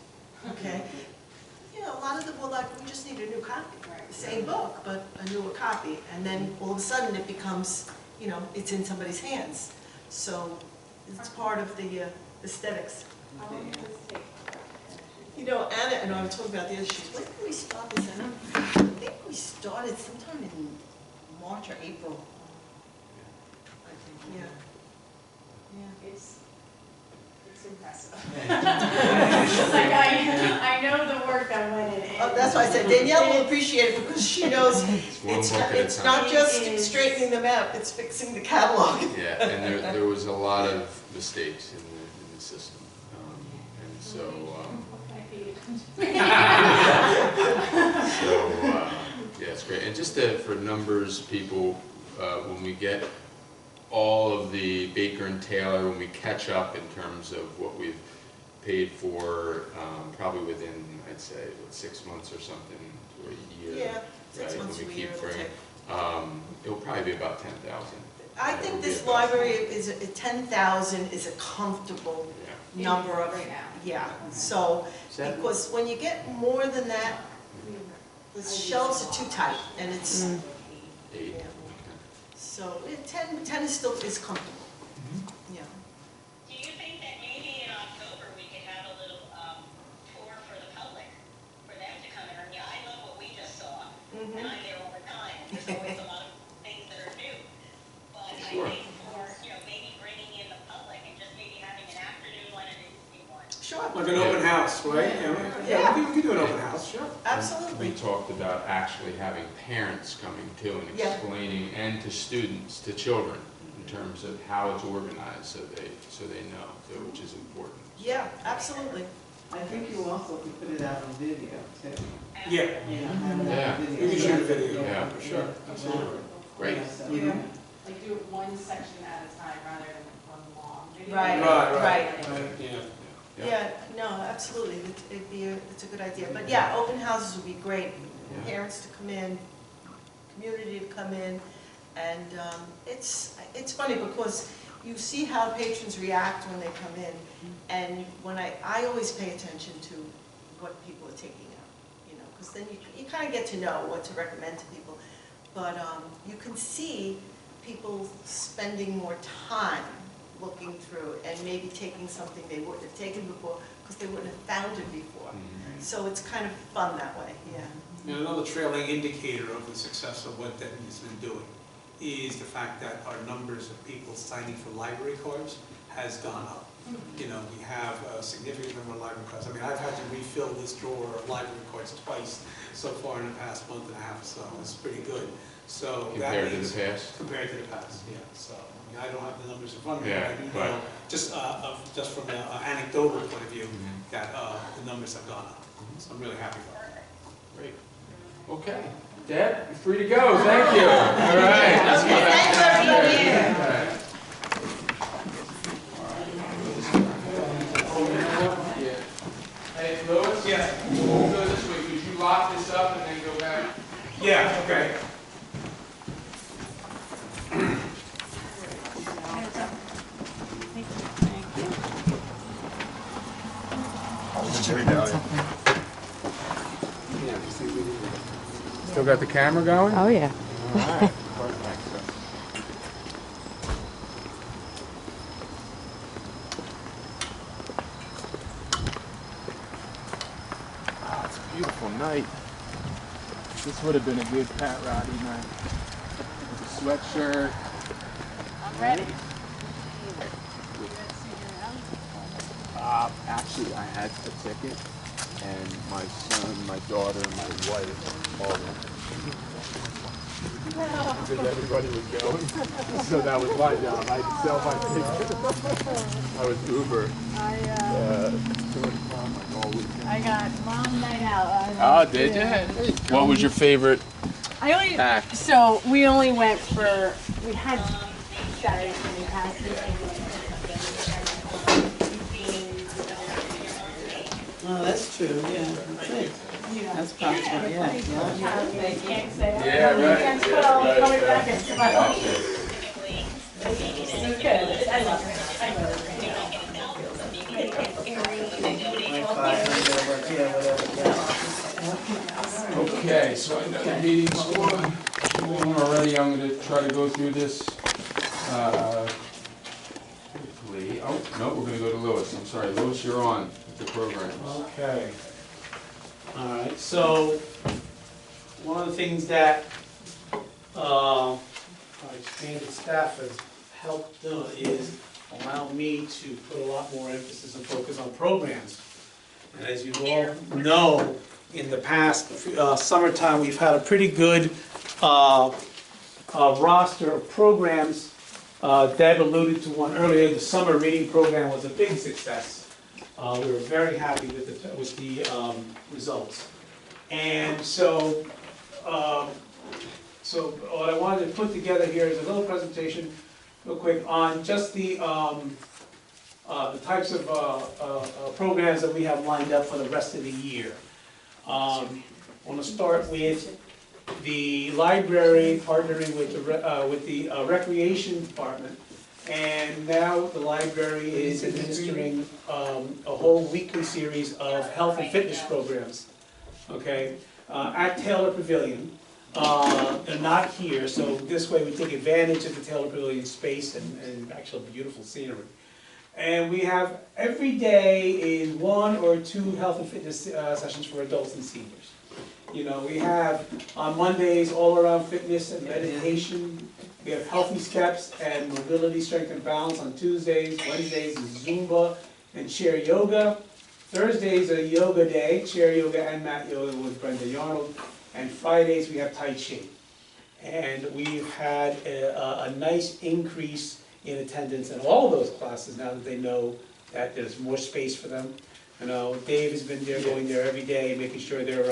okay, you know, a lot of them were like, we just need a new copy, the same book, but a newer copy, and then all of a sudden it becomes, you know, it's in somebody's hands. So it's part of the aesthetics. You know, Anna and I were talking about the other shoes. When did we start this, Anna? I think we started sometime in March or April. I think, yeah. Yeah. It's impressive. Like, I know the work that went in it. Oh, that's why I said Danielle will appreciate it, because she knows it's not just straightening them out, it's fixing the catalog. Yeah, and there was a lot of mistakes in the system, and so. Yeah, it's great. And just for numbers, people, when we get all of the Baker and Taylor, when we catch up in terms of what we've paid for, probably within, I'd say, 6 months or something, or a year. Yeah, 6 months to a year it'll take. It'll probably be about 10,000. I think this library is, 10,000 is a comfortable number of, Right now. yeah, so, because when you get more than that, the shelves are too tight, and it's, 8. yeah. So, 10 is still, is comfortable, yeah. Do you think that maybe in October we could have a little tour for the public, for them to come in? I mean, I love what we just saw, and I'm there all the time. There's always a lot of things that are new. But Sure. I think for, you know, maybe bringing in the public and just maybe having an afternoon when it is one. Sure, Like an open house, right? Yeah. We can do an open house, sure. absolutely. We talked about actually having parents coming too and Yeah. explaining, and to students, to children, in terms of how it's organized, so they know, so, which is important. Yeah, absolutely. I think you also could put it out on video too. Yeah, You know, have it Yeah. out on we video. can shoot a video, Yeah. for sure, absolutely. Great. Yeah. Like do it one section at a time rather than one long video. Right, Right. right. Yeah. Yeah, no, absolutely, it's a good idea, but yeah, open houses would be great, Yeah. parents to come in, community to come in, and it's funny because you see how patrons react when they come in, and when I always pay attention to what people are taking out, you know, because then you kind of get to know what to recommend to people, but you can see people spending more time looking through and maybe taking something they wouldn't have taken before because they wouldn't have found it before. So it's kind of fun that way, yeah. And another trailing indicator of the success of what Denton's been doing is the fact that our numbers of people signing for library cards has gone up. You know, we have a significant number of library cards. I mean, I've had to refill this drawer of library cards twice so far in the past month and a half, so it's pretty good. So that Compared to means- the past? Compared to the past, yeah. So I mean, I don't have the numbers in front of me, Yeah, but I do right. know, just from an anecdotal point of view, that the numbers have gone up. So I'm really happy about that. Great. Okay. Deb, you're free to go. Thank you. All right. Let's go back Thanks down. for being here. All right. Hey, Louis? Yeah. We'll go this way. Could you lock this up and then go back? Yeah, okay. Still got the camera going? Oh, yeah. All right. Perfect. Oh, it's a beautiful night. This would have been a good Pat Roddy night. With a sweatshirt. I'm ready. Actually, I had a ticket, and my son, my daughter, and my wife all went. Because everybody was going, so that was my job. I had to sell my ticket. I was Uber. To and from, like all weekend. I got mom night out. Oh, did you? What was your favorite I only act? so we only went for we had Saturday when we pass this. Oh, that's true, yeah, that's it. That's possible, yeah. Can't say, Yeah, right. weekends, but I'll coming back and smile. Gotcha. It's good, I love it, I love it. Like 500, yeah, whatever, yeah. Okay, so I know the meeting's going already. I'm going to try to go through this quickly. Oh, no, we're going to go to Louis. I'm sorry, Louis, you're on with the program. Okay. All right, so one of the things that our expanded staff has helped do is allow me to put a lot more emphasis and focus on programs. And as you all know, in the past summertime, we've had a pretty good roster of programs. Deb alluded to one earlier. The summer reading program was a big success. We were very happy with the results. And so, what I wanted to put together here is a little presentation, real quick, on just the types of programs that we have lined up for the rest of the year. I want to start with the library partnering with the recreation department. And now the library is administering a whole weekly series of health and fitness programs, okay, at Taylor Pavilion. They're not here, so this way we take advantage of the Taylor Pavilion space and actual beautiful scenery. And we have every day is 1 or 2 health and fitness sessions for adults and seniors. You know, we have on Mondays all around fitness and meditation. We have healthy steps and mobility, strength and balance on Tuesdays. Wednesdays is Zumba and chair yoga. Thursdays are yoga day, chair yoga and mat yoga with Brenda Yarnold. And Fridays we have Tai Chi. And we've had a nice increase in attendance in all of those classes now that they know that there's more space for them. You know, Dave has been there, going there every day, making sure their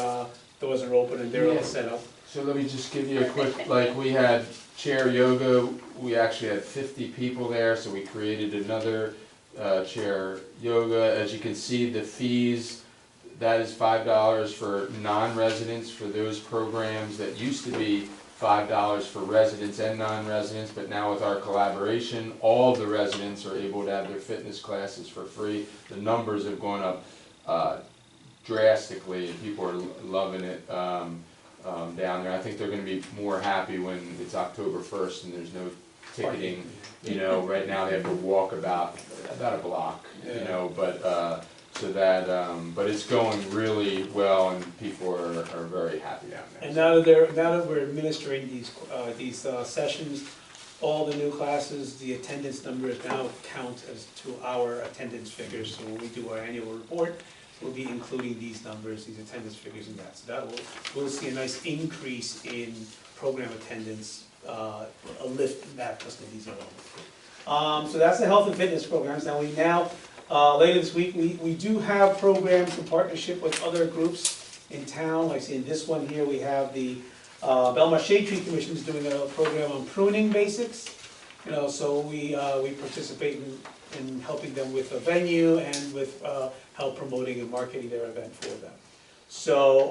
doors are open and they're all set up. So let me just give you a quick, like we had chair yoga, we actually had 50 people there, so we created another chair yoga. As you can see, the fees, that is $5 for non-residents for those programs. That used to be $5 for residents and non-residents, but now with our collaboration, all the residents are able to have their fitness classes for free. The numbers have gone up drastically, and people are loving it down there. I think they're going to be more happy when it's October 1st and there's no ticketing. You know, right now they have to walk about a block, you know, but so that, but it's going really well and people are very happy down there. And now that we're administering these sessions, all the new classes, the attendance numbers now count as to our attendance figures. So when we do our annual report, we'll be including these numbers, these attendance figures in that. So we'll see a nice increase in program attendance, a lift in that because of these are all. So that's the health and fitness programs. Now later this week, we do have programs in partnership with other groups in town. Like in this one here, we have the Belmar Shade Tree Commission is doing a program on pruning basics. You know, so we participate in helping them with a venue and with help promoting and marketing their event for them. So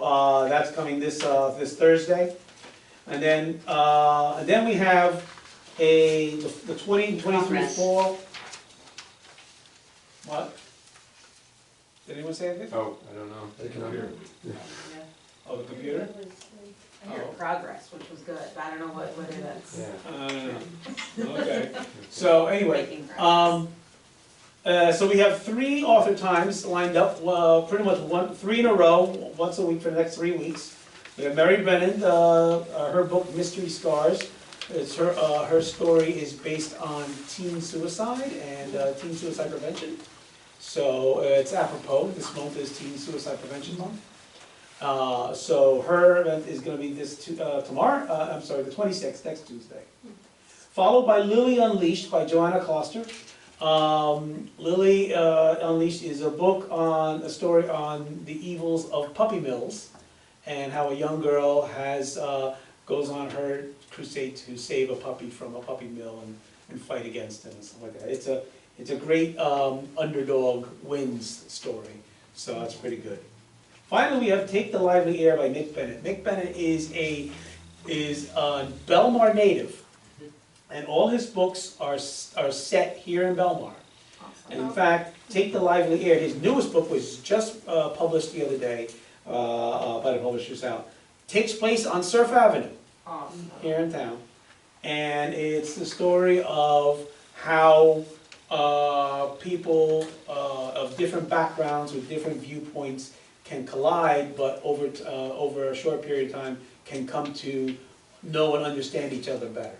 that's coming this Thursday, and then we have the 2023 fall. What? Did anyone say anything? Oh, I don't know. The computer. Oh, the computer? I heard progress, which was good, but I don't know whether that's. Yeah. Okay. So anyway, so we have 3 author times lined up, pretty much 3 in a row, once a week for the next 3 weeks. We have Mary Brennan, her book Mystery Scars. It's her story is based on teen suicide and teen suicide prevention. So it's apropos. This month is Teen Suicide Prevention Month. So her event is going to be tomorrow. I'm sorry, the 26th, next Tuesday. Followed by Lily Unleashed by Joanna Koster. Lily Unleashed is a book on a story on the evils of puppy mills and how a young girl goes on her crusade to save a puppy from a puppy mill, and and fight against him and stuff like that. It's a great underdog wins story, so that's pretty good. Finally, we have Take the Lively Air by Mick Bennett. Mick Bennett is a Belmar native, and all his books are set here in Belmar. And in fact, Take the Lively Air, his newest book was just published the other day by the Publishers House. Takes place on Surf Avenue here in town. And it's the story of how people of different backgrounds with different viewpoints can collide, but over a short period of time can come to know and understand each other better.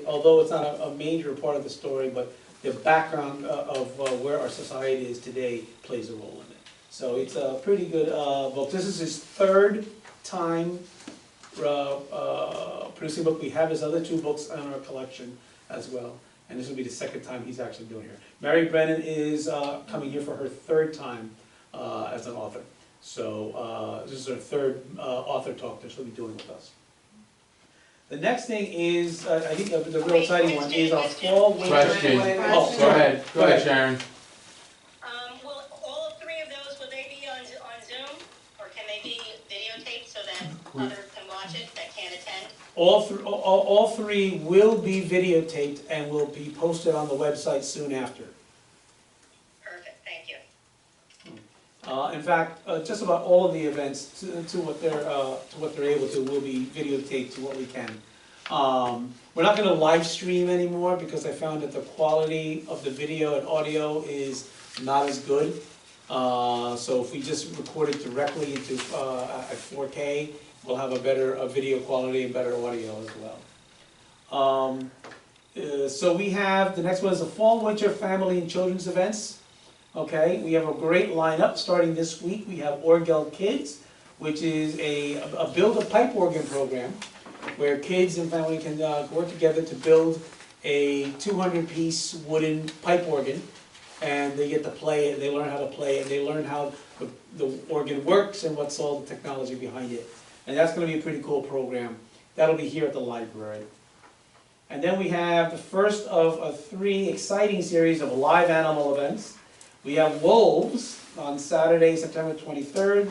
Although it's not a major part of the story, but the background of where our society is today plays a role in it. So it's a pretty good book. This is his third time producing a book. We have his other two books in our collection as well, and this will be the second time he's actually doing here. Mary Brennan is coming here for her third time as an author. So this is her third author talk that she'll be doing with us. The next thing is, I think the real exciting one is our fall winter. Question. Oh, Go ahead, Sharon. Will all three of those, will they be on Zoom? Or can they be videotaped so that others can watch it that can't attend? All three will be videotaped and will be posted on the website soon after. Perfect, thank you. In fact, just about all of the events, to what they're able to, will be videotaped to what we can. We're not going to live stream anymore because I found that the quality of the video and audio is not as good. So if we just record it directly into at 4K, we'll have a better video quality and better audio as well. So we have, the next one is the Fall Winter Family and Children's Events. Okay, we have a great lineup starting this week. We have Orgel Kids, which is a build-a-pipe organ program where kids and family can work together to build a 200-piece wooden pipe organ, and they get to play it, they learn how to play it, they learn how the organ works and what's all the technology behind it. And that's going to be a pretty cool program. That'll be here at the library. And then we have the first of 3 exciting series of live animal events. We have wolves on Saturday, September 23rd,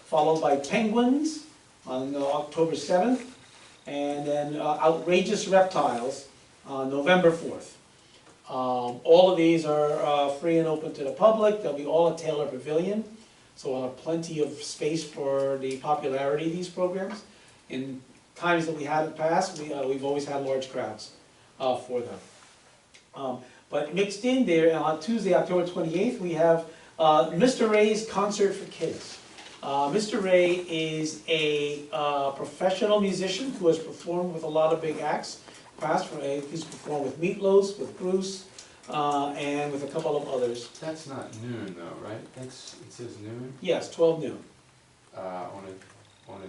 followed by penguins on October 7th, and then outrageous reptiles on November 4th. All of these are free and open to the public. They'll be all at Taylor Pavilion, so we'll have plenty of space for the popularity of these programs. In times that we had in the past, we've always had large crowds for them. But mixed in there, on Tuesday, October 28th, we have Mr. Ray's Concert for Kids. Mr. Ray is a professional musician who has performed with a lot of big acts. He's performed with Meatloaf, with Bruce, and with a couple of others. That's not noon though, right? It says noon? Yes, 12 noon. On a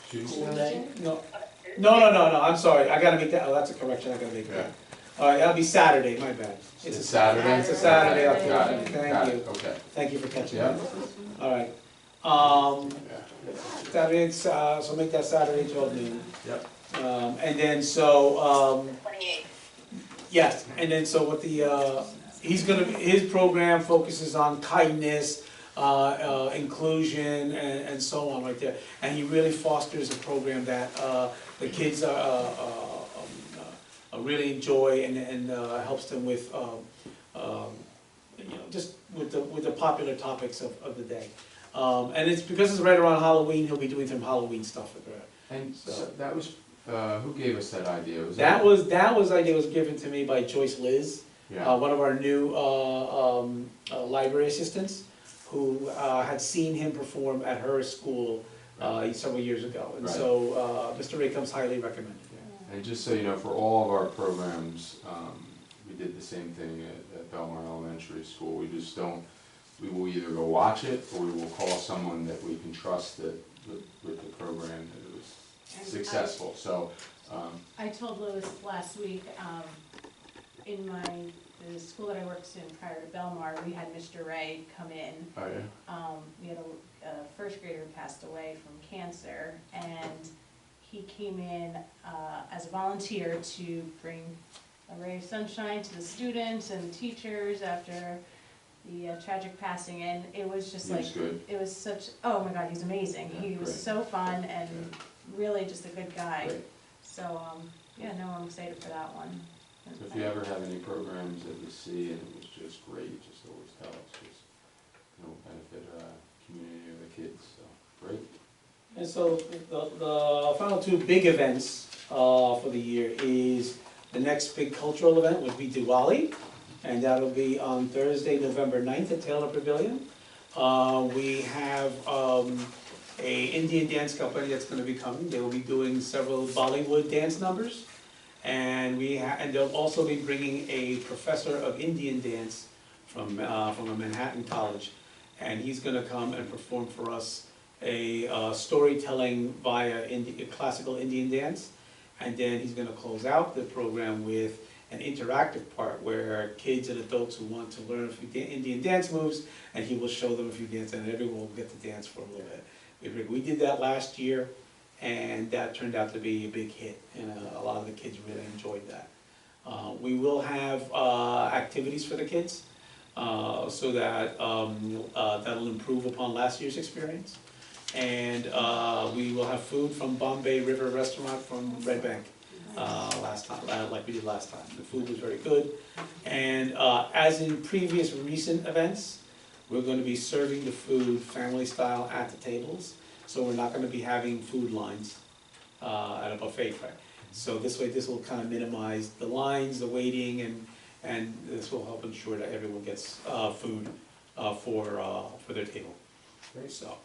Tuesday? No, I'm sorry, I gotta make that, that's a correction, I gotta make that. All right, that'll be Saturday, my bad. It's a Saturday? It's a Saturday, Okay, got October. it, Thank got you. it, okay. Thank you for catching Yeah. that. All right. Saturday, so make that Saturday, 12 noon. Yep. And then so, 28. yes, and then so what his program focuses on kindness, inclusion, and so on right there. And he really fosters a program that the kids really enjoy and helps them with, just with the popular topics of the day. And it's because it's right around Halloween, he'll be doing some Halloween stuff with her. And so that was, who gave us that idea? That idea was given to me by Joyce Liz, Yeah. one of our new library assistants, who had seen him perform at her school several years ago. And Right. so Mr. Ray comes highly recommended. And just so you know, for all of our programs, we did the same thing at Belmar Elementary School. We will either go watch it, or we will call someone that we can trust that with the program that it was successful. So I told Louis last week, in the school that I worked in prior to Belmar, we had Mr. Ray come in. oh yeah. We had a first grader who passed away from cancer, and he came in as a volunteer to bring a ray of sunshine to the students and teachers after the tragic passing, and it was just He like, was good. it was such, oh my God, he's amazing. Yeah, He was great. so fun and really just a good guy. Great. So, yeah, no, I'm excited for that one. So if you ever have any programs that you see and it was just great, just always tell us, just, benefit community or the kids, so, great. And so the final two big events for the year is the next big cultural event would be Diwali, and that'll be on Thursday, November 9th at Taylor Pavilion. We have a Indian dance company that's gonna be coming. They will be doing several Bollywood dance numbers. And and they'll also be bringing a professor of Indian dance from a Manhattan college. And he's gonna come and perform for us a storytelling via classical Indian dance. And then he's gonna close out the program with an interactive part where kids and adults who want to learn a few Indian dance moves, and he will show them a few dances, and everyone will get to dance for a little bit. We did that last year, and that turned out to be a big hit, and a lot of the kids really enjoyed that. We will have activities for the kids, so that that'll improve upon last year's experience. And we will have food from Bombay River Restaurant from Red Bank last time, like we did last time. The food was very good. And as in previous recent events, we're going to be serving the food family style at the tables. So we're not going to be having food lines at a buffet, right? So this way, this will kind of minimize the lines, the waiting, and this will help ensure that everyone gets food for their table. So.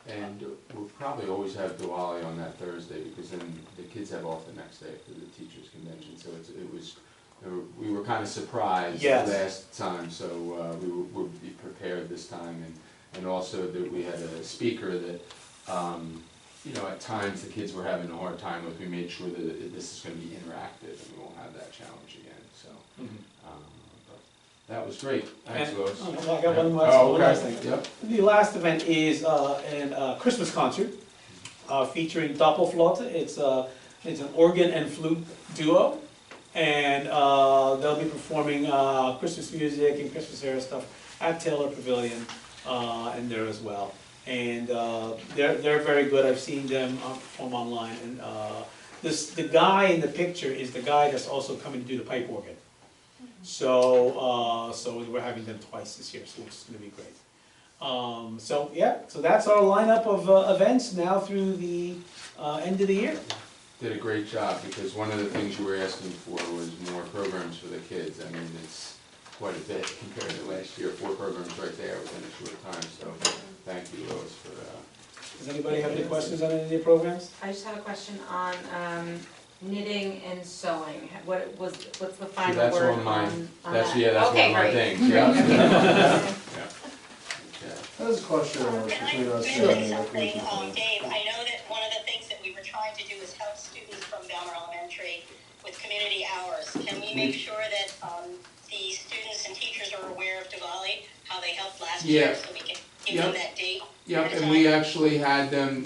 And we'll probably always have Diwali on that Thursday, because then the kids have off the next day for the teachers' convention, so we were kind of surprised last time, so we'll be prepared this time, and also that we had a speaker that, at times the kids were having a hard time with. We made sure that this is going to be interactive, and we won't have that challenge again, so. That was great. Thanks, Lois. I got one last thing. Yep. The last event is a Christmas concert featuring Doppelflaute. It's an organ and flute duo, and they'll be performing Christmas music and Christmas era stuff at Taylor Pavilion and there as well. And they're very good. I've seen them perform online. And the guy in the picture is the guy that's also coming to do the pipe organ. So we're having them twice this year, so it's going to be great. So that's our lineup of events now through the end of the year. Did a great job, because one of the things you were asking for was more programs for the kids. I mean, it's quite a bit compared to last year. 4 programs right there within a short time, so thank you, Lois, for Does anybody have any questions on any of the programs? I just have a question on knitting and sewing. What's the final that's word on mine. on That's that? that's Okay, one of my great. things. Yeah. That's a question between us Can I and mention the something, recreation. Dave? I know that one of the things that we were trying to do is help students from Belmar Elementary with community hours. Can we make sure that the students and teachers are aware of Diwali, how they helped last year, so we can give them that date? Yep, and we actually had them,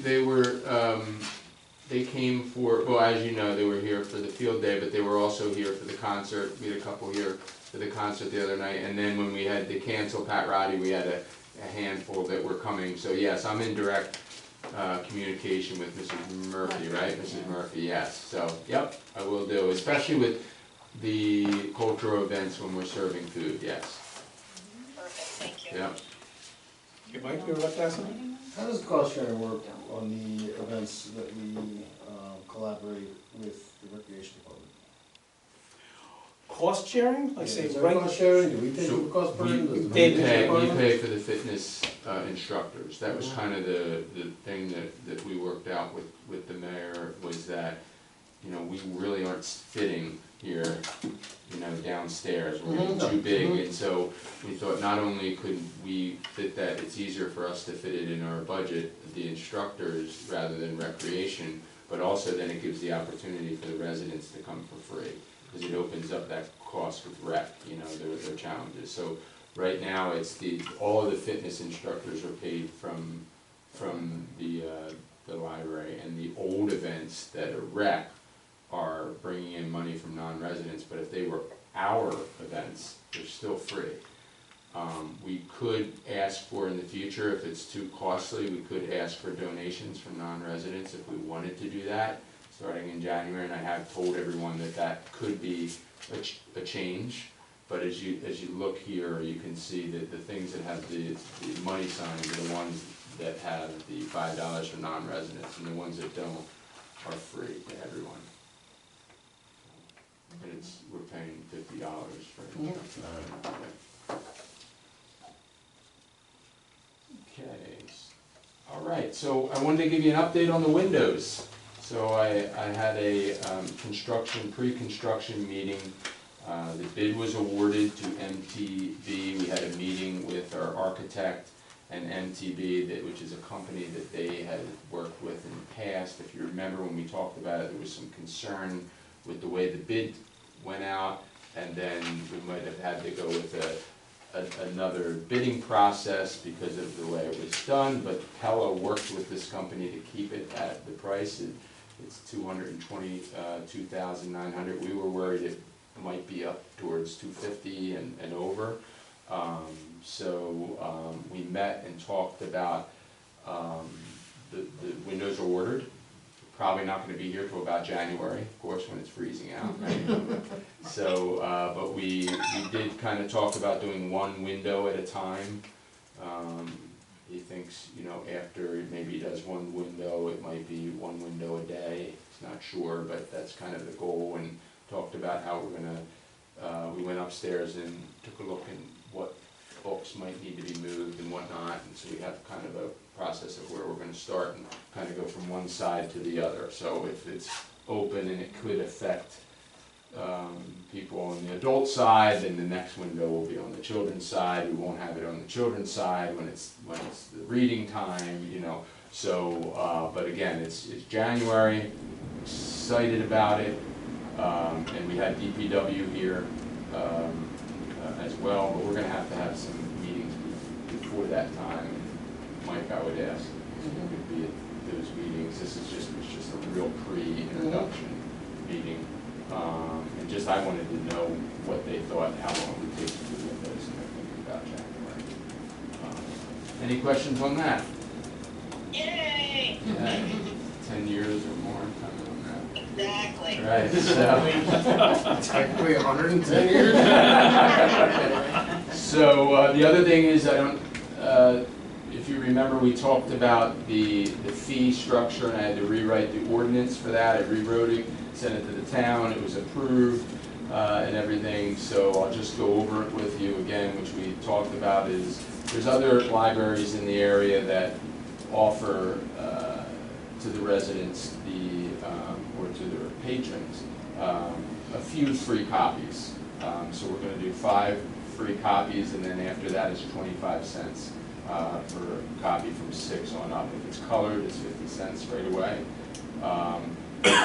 they came for, well, as you know, they were here for the field day, but they were also here for the concert. We had a couple here for the concert the other night, and then when we had to cancel Pat Roddy, we had a handful that were coming. So yes, I'm in direct communication with Mrs. Murphy, right? Mrs. Murphy, yes. So, yep, I will do, especially with the cultural events when we're serving food, yes. Perfect, thank you. Yep. Okay, Mike, you were about to ask something? How does cost sharing work on the events that we collaborate with the recreation department? Cost sharing? Like say, Is there right? cost sharing? Do we pay So for cost per? we Does the pay, recreation we department? pay for the fitness instructors. That was kind of the thing that we worked out with the mayor, was that, we really aren't fitting here, downstairs. We're getting too big, and so we thought not only could we fit that, it's easier for us to fit it in our budget, the instructors, rather than recreation, but also then it gives the opportunity for the residents to come for free, because it opens up that cost with rec, their challenges. So right now, it's all of the fitness instructors are paid from the the library, and the old events that are rec are bringing in money from non-residents, but if they were our events, they're still free. We could ask for in the future, if it's too costly, we could ask for donations from non-residents if we wanted to do that, starting in January, and I have told everyone that that could be a change. But as you look here, you can see that the things that have the money signs are the ones that have the $5 for non-residents, and the ones that don't are free to everyone. And we're paying $50 for it. Okay. All right. So I wanted to give you an update on the windows. So I had a pre-construction meeting. The bid was awarded to MTB. We had a meeting with our architect and MTB, which is a company that they had worked with in the past. If you remember when we talked about it, there was some concern with the way the bid went out, and then we might have had to go with another bidding process because of the way it was done, but Pella worked with this company to keep it at the price. It's $222,900. We were worried it might be up towards $250 and over. We met and talked about the windows are ordered. Probably not going to be here till about January, of course, when it's freezing out. Right? But we did kind of talk about doing one window at a time. He thinks, after maybe he does one window, it might be one window a day. He's not sure, but that's kind of the goal. And talked about how we're going to, we went upstairs and took a look at what books might need to be moved and whatnot. And so we have kind of a process of where we're going to start and kind of go from one side to the other. So if it's open and it could affect people on the adult side, then the next window will be on the children's side. We won't have it on the children's side when it's the reading time, So, but again, it's January. Excited about it, and we had DPW here as well. But we're going to have some meetings before that time. Mike, I would ask, could be at those meetings. This is just a real pre-introduction meeting. And just I wanted to know what they thought, how long it would take to do windows, and they're thinking about January. Any questions on that? Yay! Yeah, 10 years or more coming on that. Exactly. Right, so. Technically 110 years? So the other thing is, if you remember, we talked about the fee structure, and I had to rewrite the ordinance for that. I rewrote it, sent it to the town, it was approved and everything, so I'll just go over it with you again, which we talked about is, there's other libraries in the area that offer to the residents, or to their patrons, a few free copies. So we're going to do 5 free copies, and then after that is 25 cents. For a copy from 6 on up. If it's colored, it's 50 cents right away.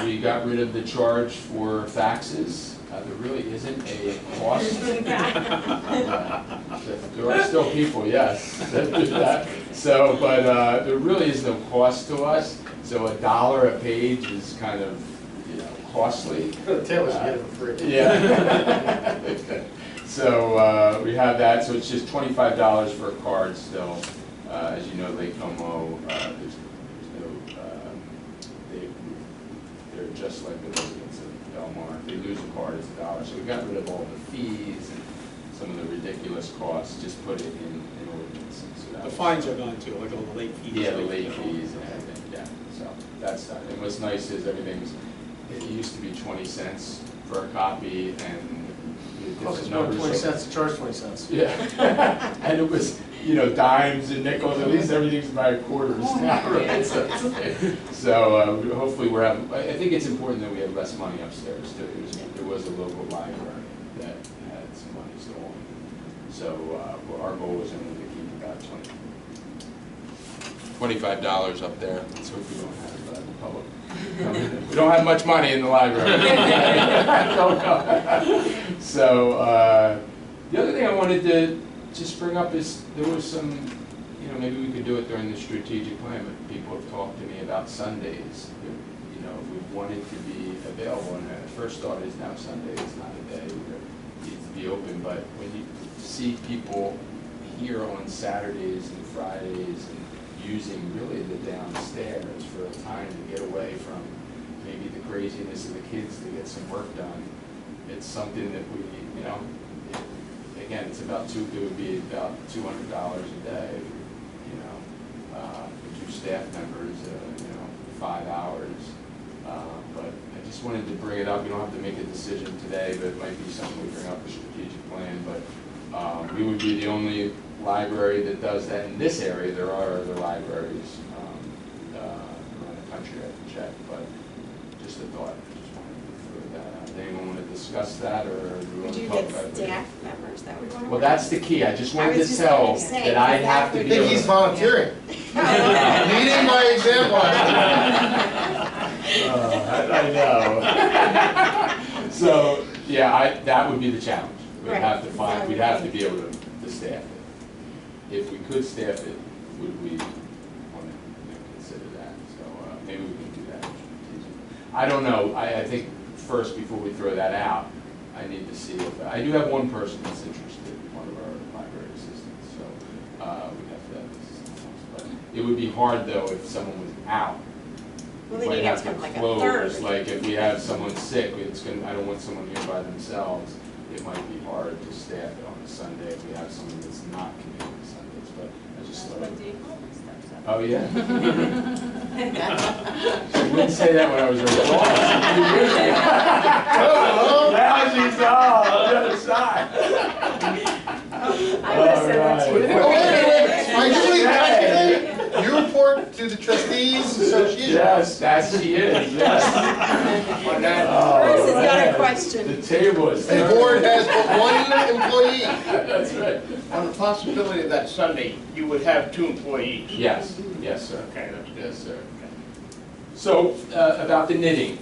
We got rid of the charge for faxes. There really isn't a cost. There are still people, yes, that do that. So, but there really is no cost to us. So $1 a page is kind of, costly. Taylor should get it for free. Yeah. So we have that, so it's just $25 for a card still. As you know, Lake Como, there's no, they're just like the residents of Belmar. If they lose a card, it's $1. So we got rid of all the fees and some of the ridiculous costs, just put it in ordinance. So The fines are gone too, like all the late fees. Yeah, the late fees and everything, yeah. So that's done. And what's nice is it used to be 20 cents for a copy, and It's not 20 cents, charge 20 cents. Yeah, and it was, dimes and nickels, at least everything's by quarters now, right? So hopefully I think it's important that we have less money upstairs too. There was a local library that had some money stolen. So our goal was only to keep about $25 up there, so we don't have the public. We don't have much money in the library. So the other thing I wanted to just bring up is there was some, you know, maybe we could do it during the strategic plan, but people have talked to me about Sundays. You know, if we wanted to be available, and the first thought is now Sunday is not a day where it needs to be open, but when you see people here on Saturdays and Fridays and using really the downstairs for a time to get away from maybe the craziness of the kids to get some work done, it's something that we, you know, again, it's about it would be about $200 a day, you know, for 2 staff members, you know, 5 hours. But I just wanted to bring it up. We don't have to make a decision today, but it might be something we bring up a strategic plan. But we would be the only library that does that in this area. There are other libraries around the country I can check, but just a thought. Just wanted to throw that out. Anyone want to discuss that, or do we want to talk about it? Staff members that would want to? Well, that's the key. I just wanted to tell that I have to I be think able he's to. volunteering. Leading by example. I know. So, yeah, that would be the challenge. We'd Right. have to find, we'd have to be able to staff it. If we could staff it, would we want to consider that? So maybe we can do that. I don't know. I think first, before we throw that out, I need to see if, I do have one person that's interested, one of our library assistants, so we have to have this. But it would be hard, though, if someone was out. Well, We then might you have get to like a close, third. like if we have someone sick, I don't want someone here by themselves. It might be hard to staff it on a Sunday if we have someone that's not committed to Sundays, but I just thought. Oh, yeah? She wouldn't say that when I was her boss. Now she's on the other side. I would have said that too. Ideally, technically, you report to the trustees association. Yes, that she is, yes. Chris has got a question. The table is. And the board has but one employee. That's right. On the possibility of that Sunday, you would have 2 employees. Yes, yes, sir. Okay, that's good. Yes, sir. So, about the knitting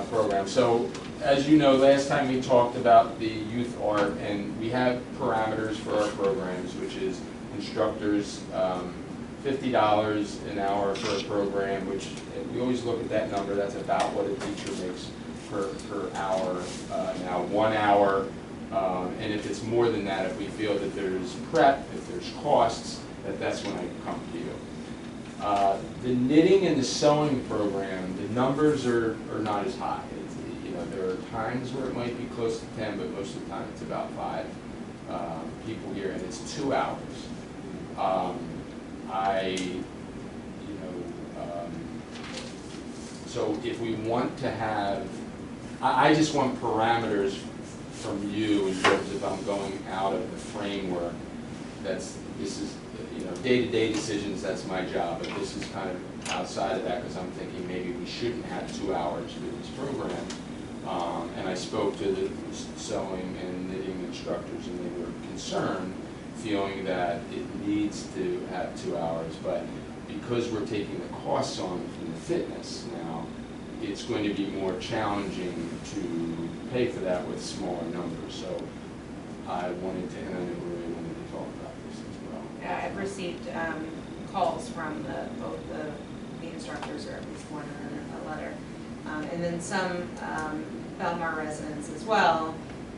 program. So, as you know, last time we talked about the youth art, and we have parameters for our programs, which is instructors, $50 an hour for a program, which we always look at that number. That's about what a teacher makes per hour. Now, 1 hour, and if it's more than that, if we feel that there's prep, if there's costs, that's when I come to you. The knitting and the sewing program, the numbers are not as high. You know, there are times where it might be close to 10, but most of the time it's about 5 people here, and it's 2 hours. So if we want to have, I just want parameters from you in terms of I'm going out of the framework. This is, you know, day-to-day decisions, that's my job, but this is kind of outside of that because I'm thinking maybe we shouldn't have 2 hours for this program. And I spoke to the sewing and knitting instructors, and they were concerned, feeling that it needs to have 2 hours, but because we're taking the costs on from the fitness now, it's going to be more challenging to pay for that with smaller numbers. So I wanted to, and I know Maria wanted to talk about this as well. Yeah, I've received calls from both the instructors, or at least one in a letter, and then some Belmar residents as well,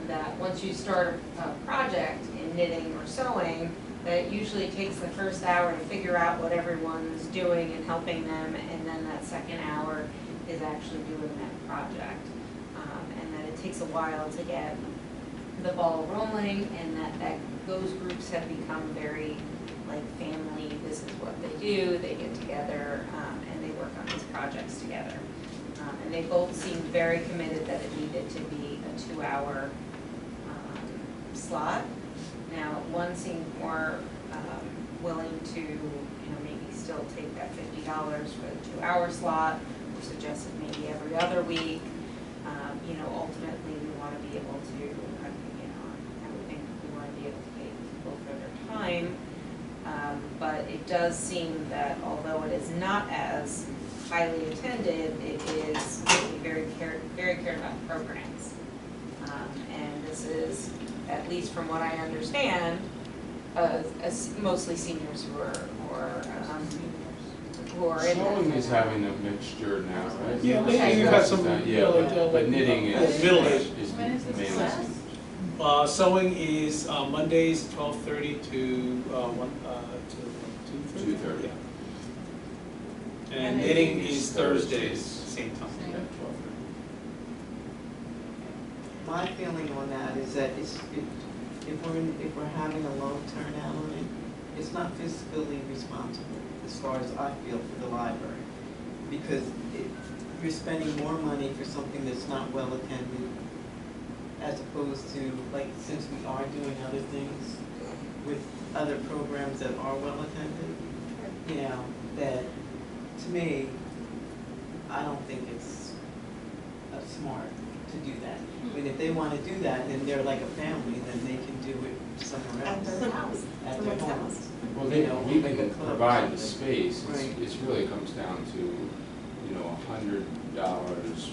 that once you start a project in knitting or sewing, that it usually takes the first hour to figure out what everyone's doing and helping them, and then that second hour is actually doing that project. And that it takes a while to get the ball rolling, and that those groups have become very like family. This is what they do, they get together and they work on these projects together. And they both seemed very committed that it needed to be a 2-hour slot. Now, one seemed more willing to, maybe still take that $50 for the 2-hour slot, or suggested maybe every other week. Ultimately, we want to be able to, I would think we want to be able to pay people for their time. But it does seem that although it is not as highly attended, it is really very cared about programs. And this is, at least from what I understand, mostly seniors who are or in Sewing is having a mixture now, right? Yeah, Okay. you've got some, Yeah, like, but knitting is middle age. When is this mainly. class? Sewing is Mondays, 12:30 to 2:30. 2:30. Yeah. And knitting is Thursdays, same time. Yeah, 12:30. My feeling on that is that if we're having a low turnout on it, it's not fiscally responsible as far as I feel for the library. Because you're spending more money for something that's not well attended, as opposed to, like, since we are doing other things with other programs that are well attended, you know, that, to me, I don't think it's smart to do that. I mean, if they want to do that, then they're like a family, then they can do it somewhere else. At their house. At their house. Well, You know, we like a can club or provide the something. space, Right. it's really comes down to, you know, $100,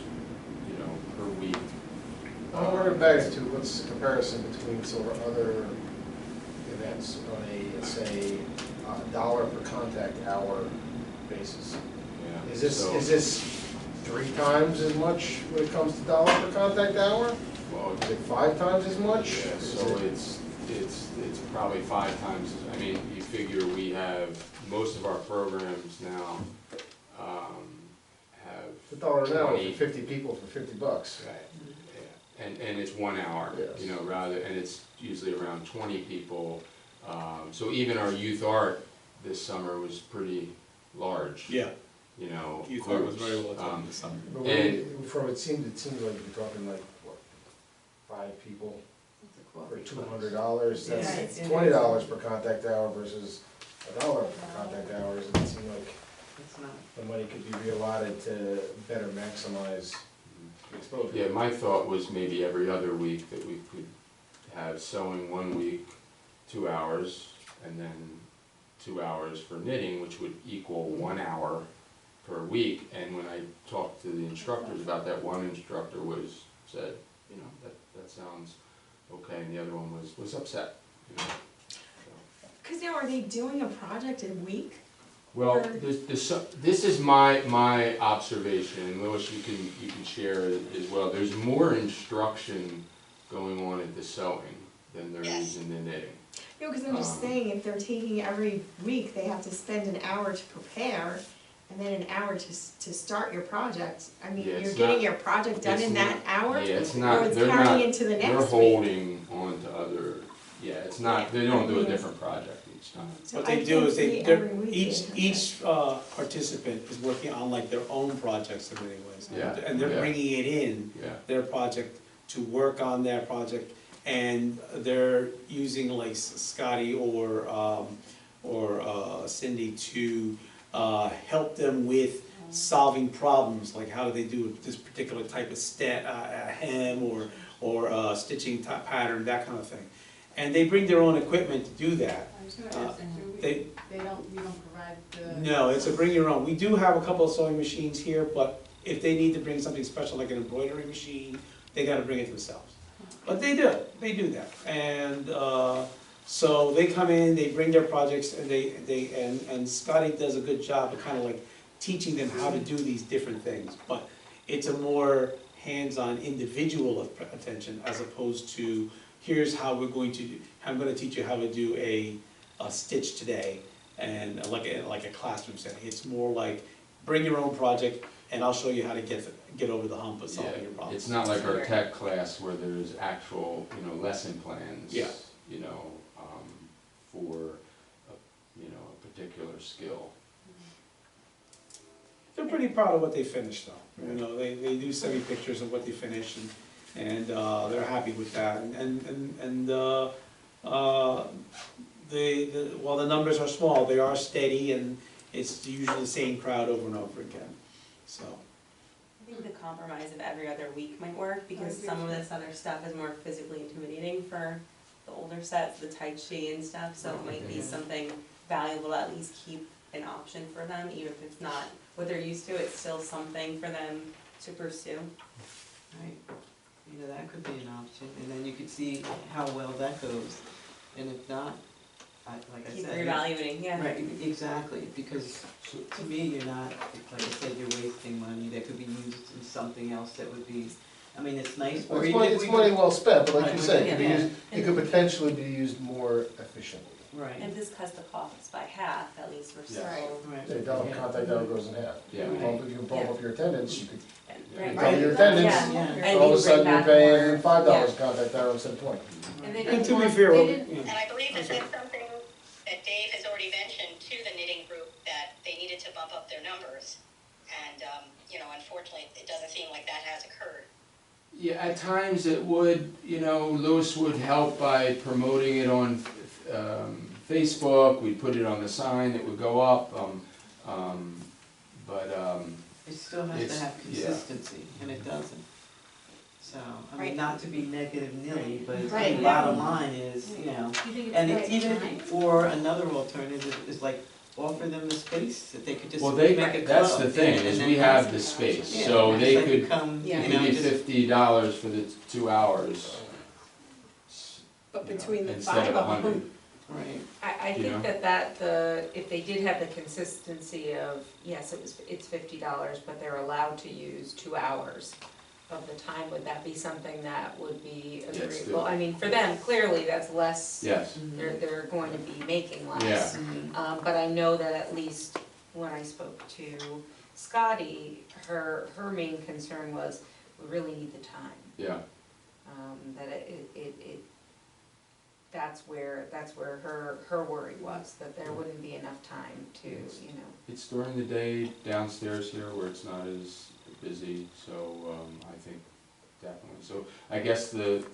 you know, per week. Order of magnitude, what's the comparison between sort of other events on a, say, dollar per contact hour basis? Yeah, Is this 3 times as much when it comes to dollar per contact hour? Well, Is it 5 times as much? yeah, Is so it- it's probably 5 times, I mean, you figure we have, most of our programs now, have. $1 an hour 20 for 50 people for $50. Right, yeah, and it's 1 hour, Yes. you know, and it's usually around 20 people. So even our youth art this summer was pretty large. Yeah, You know. youth art was groups. very well attended this summer. But it seemed like you're talking like, what, 5 people for $200? Yeah, That's it $20 per contact hour versus $1 per contact hour. It seemed like It's not. the money could be reallotted to better maximize exposure. Yeah, my thought was maybe every other week that we could have sewing 1 week, 2 hours, and then 2 hours for knitting, which would equal 1 hour per week. And when I talked to the instructors about that, one instructor said, you know, that sounds okay, and the other one was upset, you know. So. Because now, are they doing a project a week? Well, Or- this is my observation, and Lois, you can share it as well. There's more instruction going on at the sewing than there is in the knitting. No, because I'm just saying, if they're taking every week, they have to spend an hour to prepare, and then an hour to start your project. I mean, Yeah, you're it's getting not- your project done it's in that hour? Yeah, it's not, Or it's they're carrying not, into the they're next week? holding on to other, yeah, it's not, they don't do a different project each time. So What I they do can't is see they're, every week each, they have each participant is working on like their own projects in many ways. Yeah, And they're yeah. bringing it in, Yeah, their project, to work on their project. And they're using like Scotty or Cindy to help them with solving problems, like how do they do this particular type of hem or stitching pattern, that kind of thing. And they bring their own equipment to do that. I was gonna ask, They, you don't provide the. no, it's a bring your own. We do have a couple of sewing machines here, but if they need to bring something special like an embroidery machine, they gotta bring it themselves. But they do that. And so they come in, they bring their projects, and and Scotty does a good job of kind of like teaching them how to do these different things. But it's a more hands-on individual attention as opposed to, here's how we're going to, I'm gonna teach you how to do a stitch today, and like a classroom setting. It's more like, bring your own project, and I'll show you how to get over the hump of solving your yeah, problem. it's not like our tech class where there's actual, you know, lesson plans. Yeah. You know, for, you know, a particular skill. They're pretty proud of what they finished though. You know, they do send me pictures of what they finished, and they're happy with that. While the numbers are small, they are steady, and it's usually the same crowd over and over again, so. I think the compromise of every other week might work, because some of this other stuff is more physically intimidating for the older sets, the Tai Chi and stuff, so it might be something valuable to at least keep an option for them, even if it's not what they're used to, it's still something for them to pursue. Right, you know, that could be an option, and then you could see how well that goes. And if not, like I Keep said. reevaluating, yeah. Right, exactly, because to me, you're not, like I said, you're wasting money that could be used in something else that would be, I mean, it's nice. Well, or it's even money, if it's we money could- well spent, but like you Right, said, it could be yeah. used, it could potentially be used more efficiently. Right, And if this cuts the costs by half, at least we're still. right. The dollar contact hour goes in half. Yeah. If you bump up your attendance, you could Right. double your attendance, Yeah. Yeah. And all of a you sudden bring you're back paying more. $5 contact hour instead of 20. And they And didn't to be want, fair, they well, didn't, yeah. And I believe that that's something that Dave has already mentioned to the knitting group, that they needed to bump up their numbers. And, unfortunately, it doesn't seem like that has occurred. Yeah, at times it would, Lewis would help by promoting it on Facebook, we'd put it on the sign, it would go up, but, It still has It's- to have yeah. consistency, and it doesn't. So, I Right. mean, not to be negative Nilly, but Right. the bottom line is, Do you think it's and the it's right even, time? or another alternative is like, offer them the space, that they could just well, make a club. that's the thing, and is then we have- have the space, Yeah, so it's they like could, come, Yeah. give you just, $50 for the 2 hours. But you know, between the instead five of of 100. them. right, I You know? think if they did have the consistency of, yes, it's $50, but they're allowed to use 2 hours of the time, would that be something that would be Yes, agreeable? I mean, for them, clearly, that's less, Yes, they're going to be making less. yeah, Mhm. But I know that at least when I spoke to Scotty, her main concern was, we really need the time. yeah, That that's where her worry was, that there wouldn't be enough time to, it's during the day downstairs here where it's not as busy, so, I think definitely. So, I guess the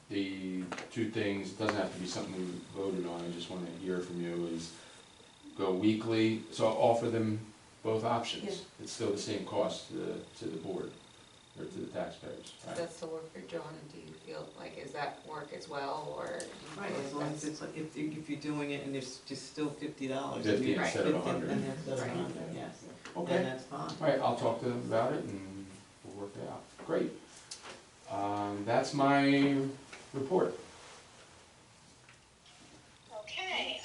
2 things, it doesn't have to be something we voted on, I just wanna hear from you, is go weekly, so offer them both options. Yeah. It's still the same cost to the board, or to the taxpayers, does right? that still work for John? Do you feel like, is that work as well, or? do you right, feel as like long as that's- it's like, if you're doing it and it's just still $50. 50 and instead of 50, 100. And that's Right. 100, yes, Okay. then that's fine. All right, I'll talk to them about it and we'll work it out. Great. That's my report. Okay,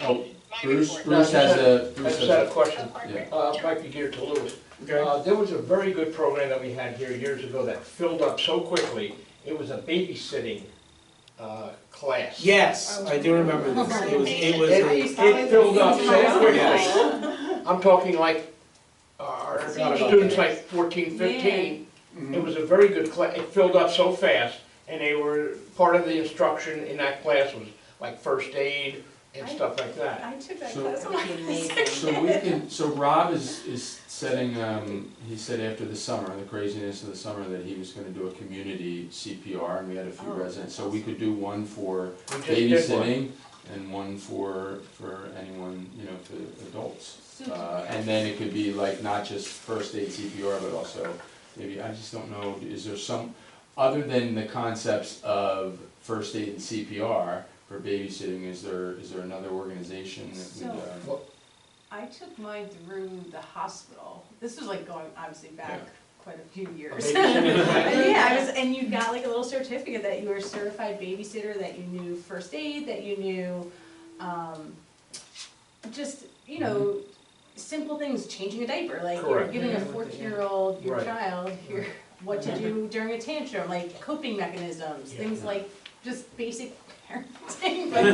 Oh, my Bruce report. has a, I Bruce just had a has question, yeah. might be geared to Lewis. Okay. There was a very good program that we had here years ago that filled up so quickly. It was a babysitting class. Yes, I do remember this. It filled up so quickly. I'm talking like, our students like 14, 15. It was a very good class. It filled up so fast, and they were, part of the instruction in that class was like first aid and stuff like that. I took that So- class That when would I be was amazing. So Rob is setting, he said after the summer, the craziness of the summer, that he was gonna do a community CPR, and we had a few Oh, residents, so we could do one for We just did one. babysitting and one for anyone, for adults. super. And then it could be like not just first aid CPR, but also maybe, I just don't know, is there some, other than the concepts of first aid and CPR for babysitting, is there another organization that would, I took mine through the hospital. This was like going, obviously, back Yeah. quite a few years. babysitting class? Yeah, and you got like a little certificate that you were a certified babysitter, that you knew first aid, that you knew, just, simple things, changing a diaper, like you're Correct. giving a Yeah. 14-year-old, your Right. child, what to do during a tantrum, like coping mechanisms, things like just basic parenting, but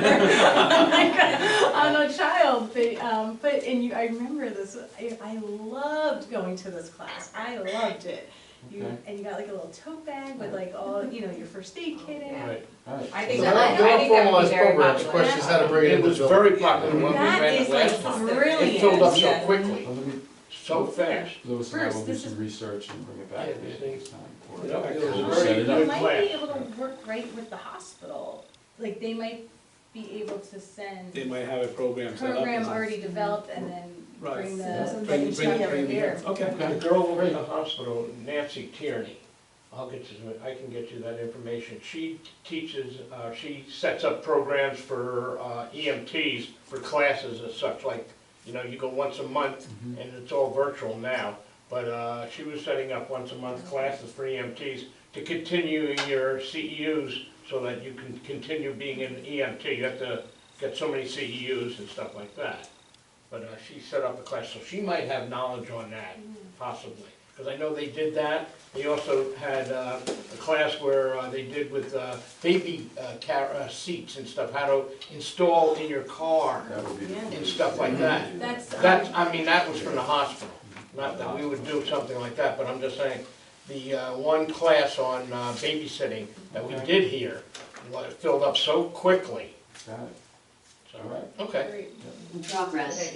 on a child. I remember this, I loved going to this class, I loved it. Okay. And you got like a little tote bag with like all, your first aid kit in it. Right. alright. I think So that, there I are think that would be formalized very programs, the popular. question is how to bring it It into was the very building. popular when we That ran is it like last time. brilliant. It filled up so Yeah. quickly, Well, let me- so fast. Lewis and I will Bruce, do this some is- research and bring it back Yeah, to you this next time. Or- Yeah, it was or a we'll very set it They up. good might class. be able to work right with the hospital, like they might be able to send They might have a program set up. program already developed and then Right. bring Yeah. the Bring instructor the- here. Okay. The girl over at the hospital, Nancy Tierney, I can get you that information. She teaches, she sets up programs for EMTs for classes as such, like, you go once a month, Mhm. and it's all virtual now. But she was setting up once a month classes for EMTs to continue your CEUs so that you can continue being an EMT. You have to get so many CEUs and stuff like that. But she set up a class, so she might have knowledge on that, possibly. Because I know they did that. They also had a class where they did with baby seats and stuff, how to install in your car That would be. and stuff like that. That's, I mean, that was from the hospital. Not that we would do something like that, but I'm just saying, the one class on babysitting that we did here filled up so quickly. Got it. So, All right. okay. Progress.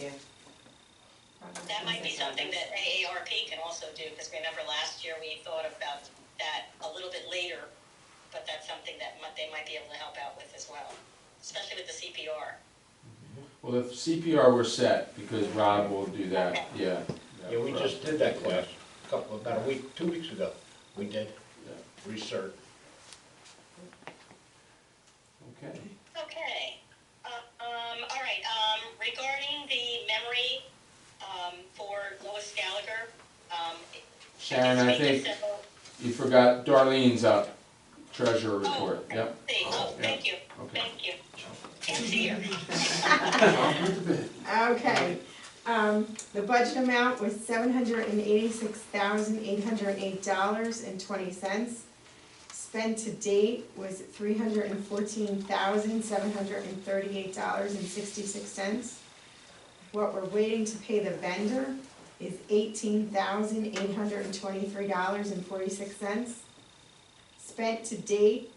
That might be something that AARP can also do, because remember last year we thought about that a little bit later, but that's something that they might be able to help out with as well, especially with the CPR. Well, if CPR were set, because Rob will do that, yeah. Yeah, we just did that class about a week, 2 weeks ago. We did research. Okay. Okay. All right, regarding the memory for Lois Gallagher. Sharon, I think you forgot Darlene's up, treasurer report, yep. Thank you, Okay. thank you. Can't see her. Okay, the budget amount was $786,808.20. Spent to date was $314,738.66. What we're waiting to pay the vendor is $18,823.46. Spent to date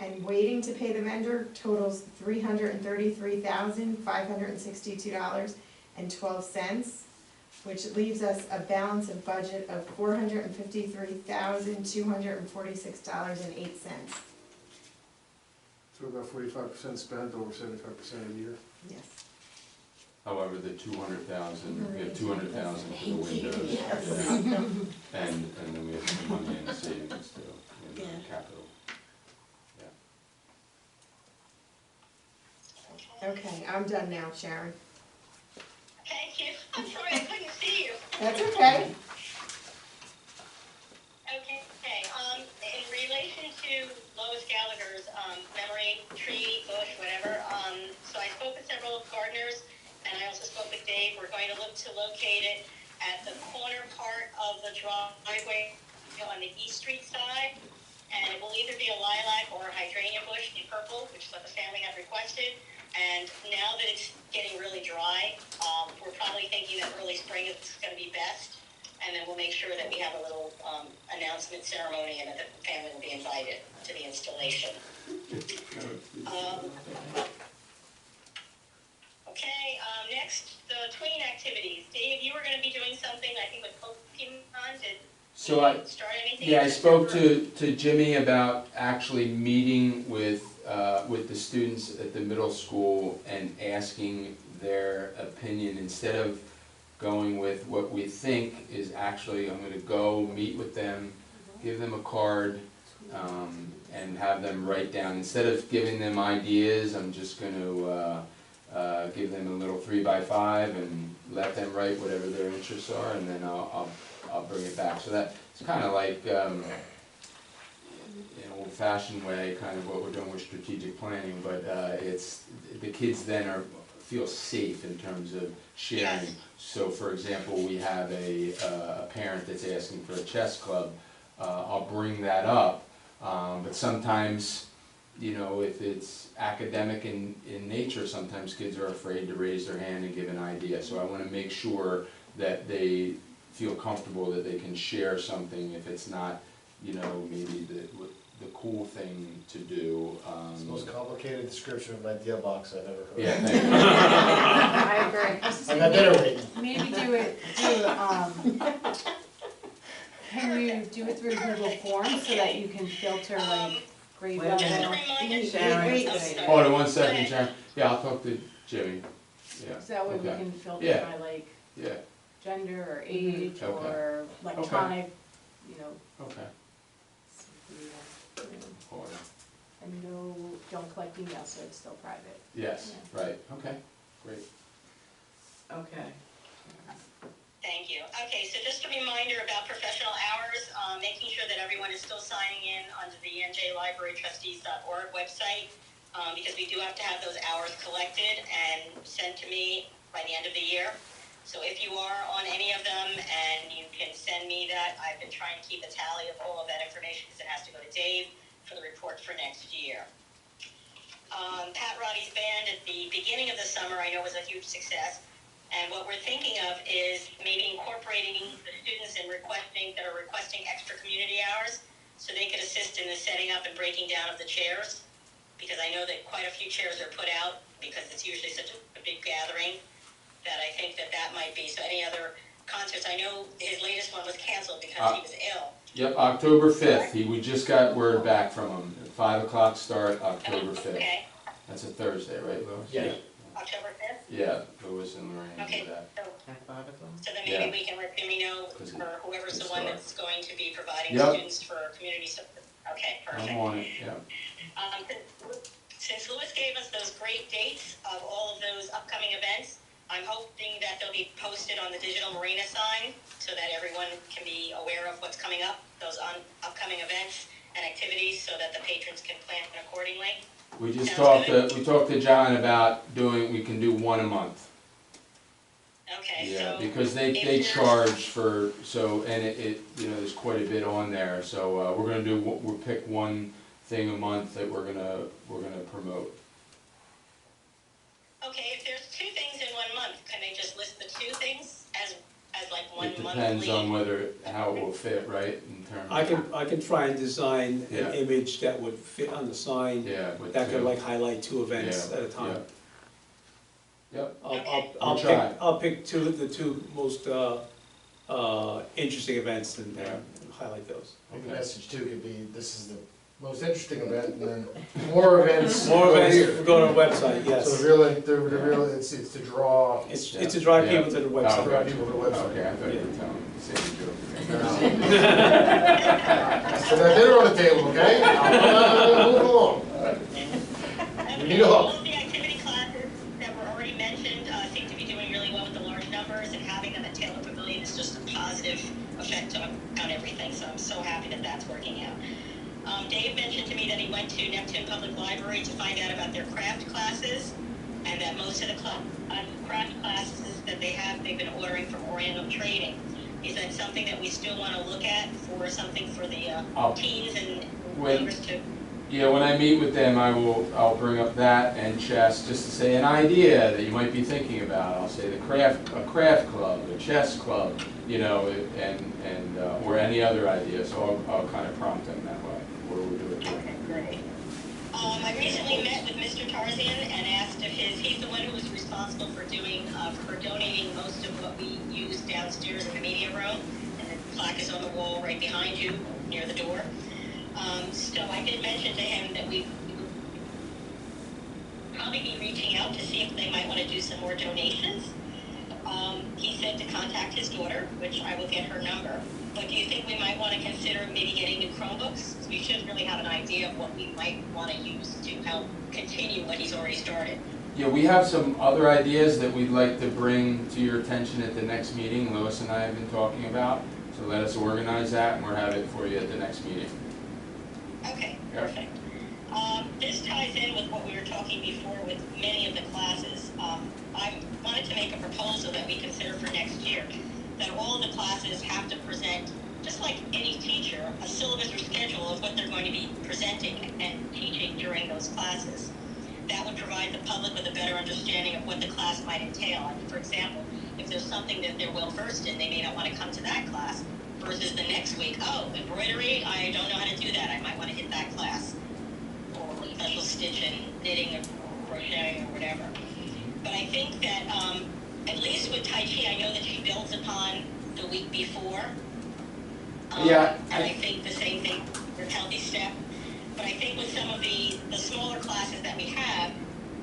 and waiting to pay the vendor totals $333,562.12, which leaves us a balance of budget of $453,246.08. So about 45% spent, over 75% a year. Yes. However, the 200,000, we have 200,000 for the windows. Yes. And then we have some money in savings too, in capital. Okay, I'm done now, Sharon. Thank you. I'm sorry I couldn't see you. That's okay. Okay, in relation to Lois Gallagher's memory tree, bush, whatever, so I spoke with several gardeners, and I also spoke with Dave. We're going to look to locate it at the corner part of the driveway on the East Street side, and it will either be a lilac or a hydrangea bush in purple, which is what the family had requested. And now that it's getting really dry, we're probably thinking that early spring is going to be best. And then we'll make sure that we have a little announcement ceremony and that the family will be invited to the installation. Next, the tween activities. Dave, you were going to be doing something, I think, with Pokemon. Did So you start anything? I spoke to Jimmy about actually meeting with the students at the middle school and asking their opinion instead of going with what we think is actually, I'm going to go meet with them, give them a card, and have them write down. Instead of giving them ideas, I'm just going to give them a little 3x5 and let them write whatever their interests are, and then I'll bring it back. So that's kind of like in an old-fashioned way, kind of what we're doing with strategic planning, but it's the kids then feel safe in terms of sharing. So for example, we have a parent that's asking for a chess club. I'll bring that up, but sometimes, you know, if it's academic in nature, sometimes kids are afraid to raise their hand and give an idea. So I want to make sure that they feel comfortable that they can share something if it's not, you know, maybe the cool thing to do. It's the most complicated description of an idea box I've ever heard. Yeah, thank you. I agree. I'm not better waiting. Maybe can we do it through Google Forms so that you can filter like grade Wait a level? minute. Sharon. Hold on one second, Sharon. Yeah, I'll talk to Jimmy. Yeah. So that way we Okay. can filter Yeah. by like Yeah, gender or age Okay. or electronic, you know. okay. Hold on. And don't collect emails, so it's still private. Yes, right, okay, great. Okay. Thank you. Okay, so just a reminder about professional hours, making sure that everyone is still signing in onto the njlibrarytrustees.org website. because we do have to have those hours collected and sent to me by the end of the year. So if you are on any of them and you can send me that, I've been trying to keep a tally of all of that information because it has to go to Dave for the report for next year. Pat Roddy's band at the beginning of the summer I know was a huge success. And what we're thinking of is maybe incorporating the students that are requesting extra community hours so they could assist in the setting up and breaking down of the chairs. Because I know that quite a few chairs are put out because it's usually such a big gathering that I think that might be. So any other concerts, I know his latest one was canceled because he was ill. Yep, October 5th. We just got word back from him. 5 o'clock start, October 5th. Okay. That's a Thursday, right, Louis? Yeah. October 5th? Yeah, Louis and Lorraine Okay, do that. At 5 o'clock? so then Yeah. maybe we can let Jimmy know, or whoever's the one that's going to be providing Yep. students for community service. Okay, perfect. I'm on it, yeah. Since Louis gave us those great dates of all of those upcoming events, I'm hoping that they'll be posted on the digital marina sign so that everyone can be aware of what's coming up, those upcoming events and activities, so that the patrons can plan accordingly. We just Sounds talked to John about we can do one a month. Okay, Yeah, so. because they if charge for, and it, there's quite a bit on there, so, we'll pick one thing a month that we're gonna promote. Okay, if there's 2 things in 1 month, can they just list the 2 things as like one It monthly? depends on how it will fit, right, in terms of. I can try and design Yeah. an image that would fit on the sign, Yeah, with that could two. like highlight 2 events Yeah, at a time. Yep. I'll pick the two most interesting events and highlight those. Maybe the message too could be, this is the most interesting event, and then more events. More events here. go on our website, yes. So the real, it's to draw. It's to drive Yeah. people to the Oh, website. Drive people to the website. Okay, I thought you were telling the same joke. So that dinner on the table, okay? Moving along. We need a All hook. of the activity classes that were already mentioned seem to be doing really well with the large numbers, and having them at Taylor Pavilion is just a positive effect on everything, so I'm so happy that that's working out. Dave mentioned to me that he went to Neptune Public Library to find out about their craft classes, and that most of the craft classes that they've been ordering from Oriental Trading. Is that something that we still want to look at for something for the teens and members too? Yeah, when I meet with them, I'll bring up that and chess, just to say an idea that you might be thinking about. I'll say a craft club, a chess club, or any other idea, so I'll kind of prompt them that way, what we'll do it. Okay, great. I recently met with Mr. Tarzan and asked if he's the one who was responsible for donating most of what we use downstairs in the media room, and the plaque is on the wall right behind you, near the door. So I did mention to him that we would probably be reaching out to see if they might want to do some more donations. He said to contact his daughter, which I will get her number. But do you think we might want to consider maybe getting new Chromebooks? Because we should really have an idea of what we might want to use to help continue what he's already started. Yeah, we have some other ideas that we'd like to bring to your attention at the next meeting, Lois and I have been talking about. So let us organize that, and we'll have it for you at the next meeting. Okay, Yeah. perfect. This ties in with what we were talking before with many of the classes. I wanted to make a proposal that we consider for next year, that all of the classes have to present, just like any teacher, a syllabus or schedule of what they're going to be presenting and teaching during those classes. That would provide the public with a better understanding of what the class might entail. I mean, for example, if there's something that they're well versed in, they may not want to come to that class, versus the next week, oh, embroidery, I don't know how to do that, I might want to hit that class. Or special stitch and knitting or crocheting or whatever. But I think that, at least with Tai Chi, I know that she builds upon the week before. Yeah. And I think the same thing with Healthy Step. But I think with some of the smaller classes that we have,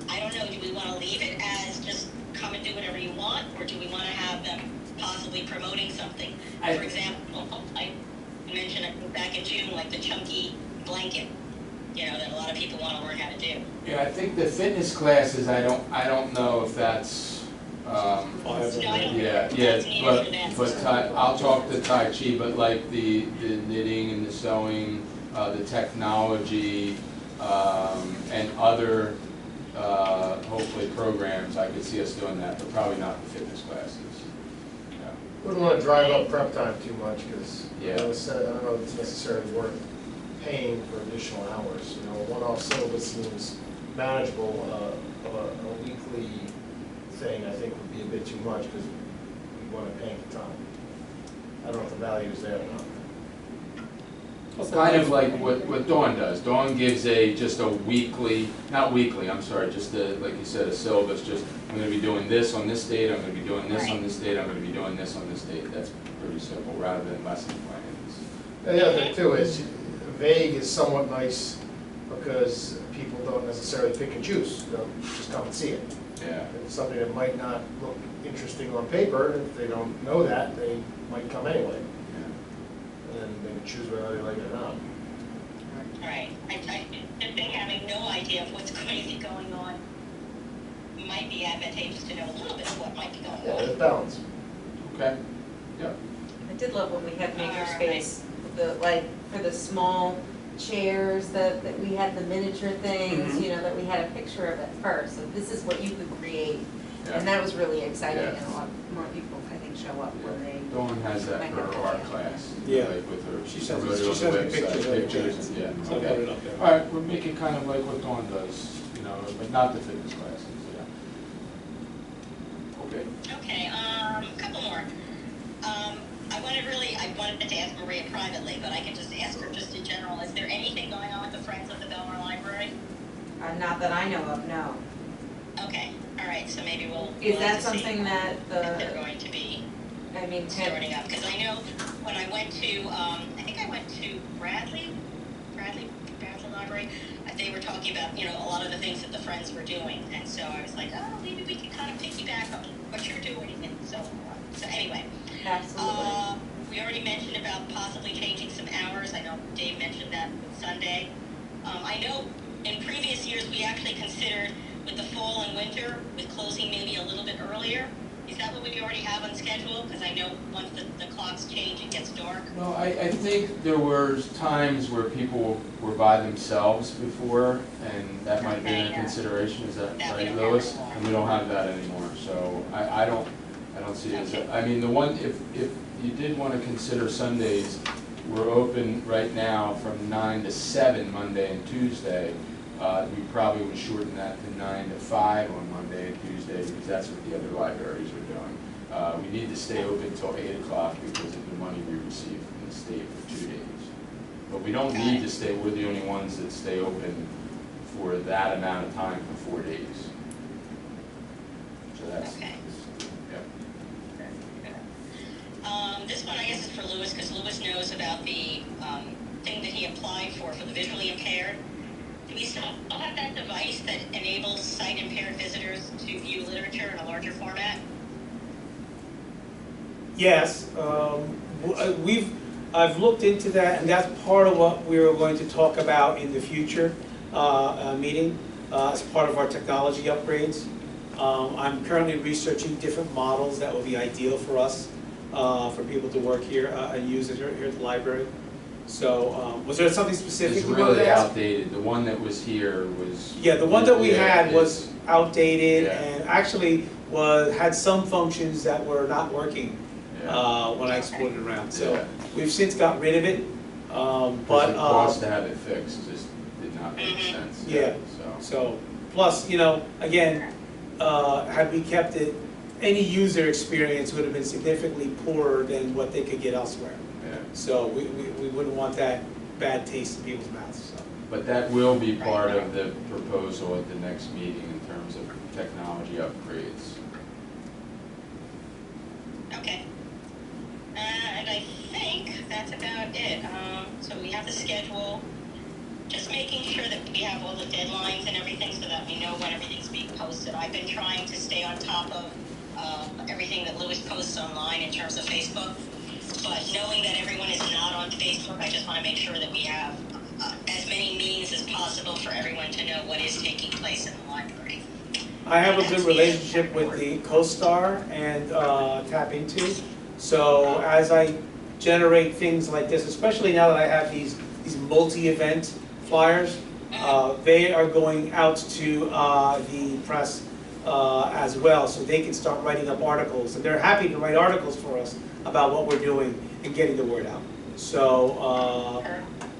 I don't know, do we want to leave it as just come and do whatever you want, or do we want to have them possibly promoting something? For example, I mentioned back in June, like the chunky blanket, that a lot of people want to learn how to do. Yeah, I think the fitness classes, I don't know if that's, I'll talk to Tai Chi, but like the knitting and the sewing, the technology, and other, hopefully programs, I could see us doing that, but probably not the fitness classes. Yeah. Wouldn't want to drive up prep time too much, because Yeah. I don't know if it's necessarily worth paying for additional hours. You know, a one-off syllabus seems manageable. A weekly thing, I think, would be a bit too much, because we want to pay for time. I don't know if the value is there or not. Kind of like what Dawn does. Dawn gives just a weekly, not weekly, I'm sorry, just like you said, a syllabus, just, I'm gonna be doing this on this date, I'm gonna be doing this on this date, I'm gonna be doing this on this date. That's pretty simple, rather than lesson plans. And the other thing too is, vague is somewhat nice, because people don't necessarily pick and choose. They'll just come and see it. Yeah. It's something that might not look interesting on paper, if they don't know that, they might come anyway. And then they can choose whether they like it or not. Right. I just think having no idea of what's going to be going on might be advantageous to know a little bit of what might be going Yeah, on. there's balance. Okay. Yep. I did love when we had Alright. makerspace, like, for the small chairs, that we had the miniature things, Mhm. you know, that we had a picture of it first, so this is what you could create. Yeah. And that was really exciting, Yeah. and a lot more people, I think, show up when they. Dawn has that for her art class. Yeah. Like with her, She she sends wrote us- it on she the sends me website, pictures of it, pictures, yeah. yeah. So I'll Okay. put it up there. All right, we're making kind of like what Dawn does, you know, but not the fitness classes, yeah. Okay. Okay, a couple more. I wanted to ask Maria privately, but I can just ask her just in general. Is there anything going on with the Friends of the Belmar Library? Not that I know of, no. Okay, all right, so maybe we'll Is that have to see something that if they're going to be I mean, starting up? Because I know when I went to, I think I went to Bradley Library, they were talking about, you know, a lot of the things that the Friends were doing. And so I was like, oh, maybe we can kind of piggyback on what you're doing and so on. So anyway. Absolutely. We already mentioned about possibly changing some hours. I know Dave mentioned that with Sunday. I know in previous years we actually considered with the fall and winter, with closing maybe a little bit earlier. Is that what we already have on schedule? Because I know once the clocks change, it gets dark. No, I think there were times where people were by themselves before, and that might have been a consideration, is that That we right, don't have Lois? anymore. And we don't have that anymore, so I don't see it as, I mean, the one, if you did want to consider Sundays, we're open right now from 9 to 7 Monday and Tuesday. We probably would shorten that to 9 to 5 on Monday and Tuesday, because that's what the other libraries are doing. We need to stay open till 8 o'clock because of the money we receive from the state for 2 days. But we don't need to stay, we're the only ones that stay open for that amount of time for 4 days. So that's, Okay. yep. This one I guess is for Louis, because Louis knows about the thing that he applied for the visually impaired. Do we still have that device that enables sight impaired visitors to view literature in a larger format? Yes, I've looked into that, and that's part of what we are going to talk about in the future meeting as part of our technology upgrades. I'm currently researching different models that will be ideal for us, for people to work here and use it here at the library. So, was there something specific It's you wanted really to ask? outdated. The one that was here was. Yeah, the one that we Yeah, had was outdated Yeah. and actually had some functions that were not working when I explored it around. So Yeah. we've since got rid of it, but The cost to have it fixed just did not make sense. Yeah. So plus, you know, again, had we kept it, any user experience would have been significantly poorer than what they could get elsewhere. Yeah. So we wouldn't want that bad taste in people's mouths. So. But that will be part of the proposal at the next meeting in terms of technology upgrades. Okay. And I think that's about it. So we have the schedule, just making sure that we have all the deadlines and everything so that we know when everything's being posted. I've been trying to stay on top of everything that Louis posts online in terms of Facebook, but knowing that everyone is not on Facebook, I just want to make sure that we have as many means as possible for everyone to know what is taking place in the library. I have a good relationship with the CoStar and Tap Into. So as I generate things like this, especially now that I have these multi-event flyers, they are going out to the press as well, so they can start writing up articles. And they're happy to write articles for us about what we're doing and getting the word out. So,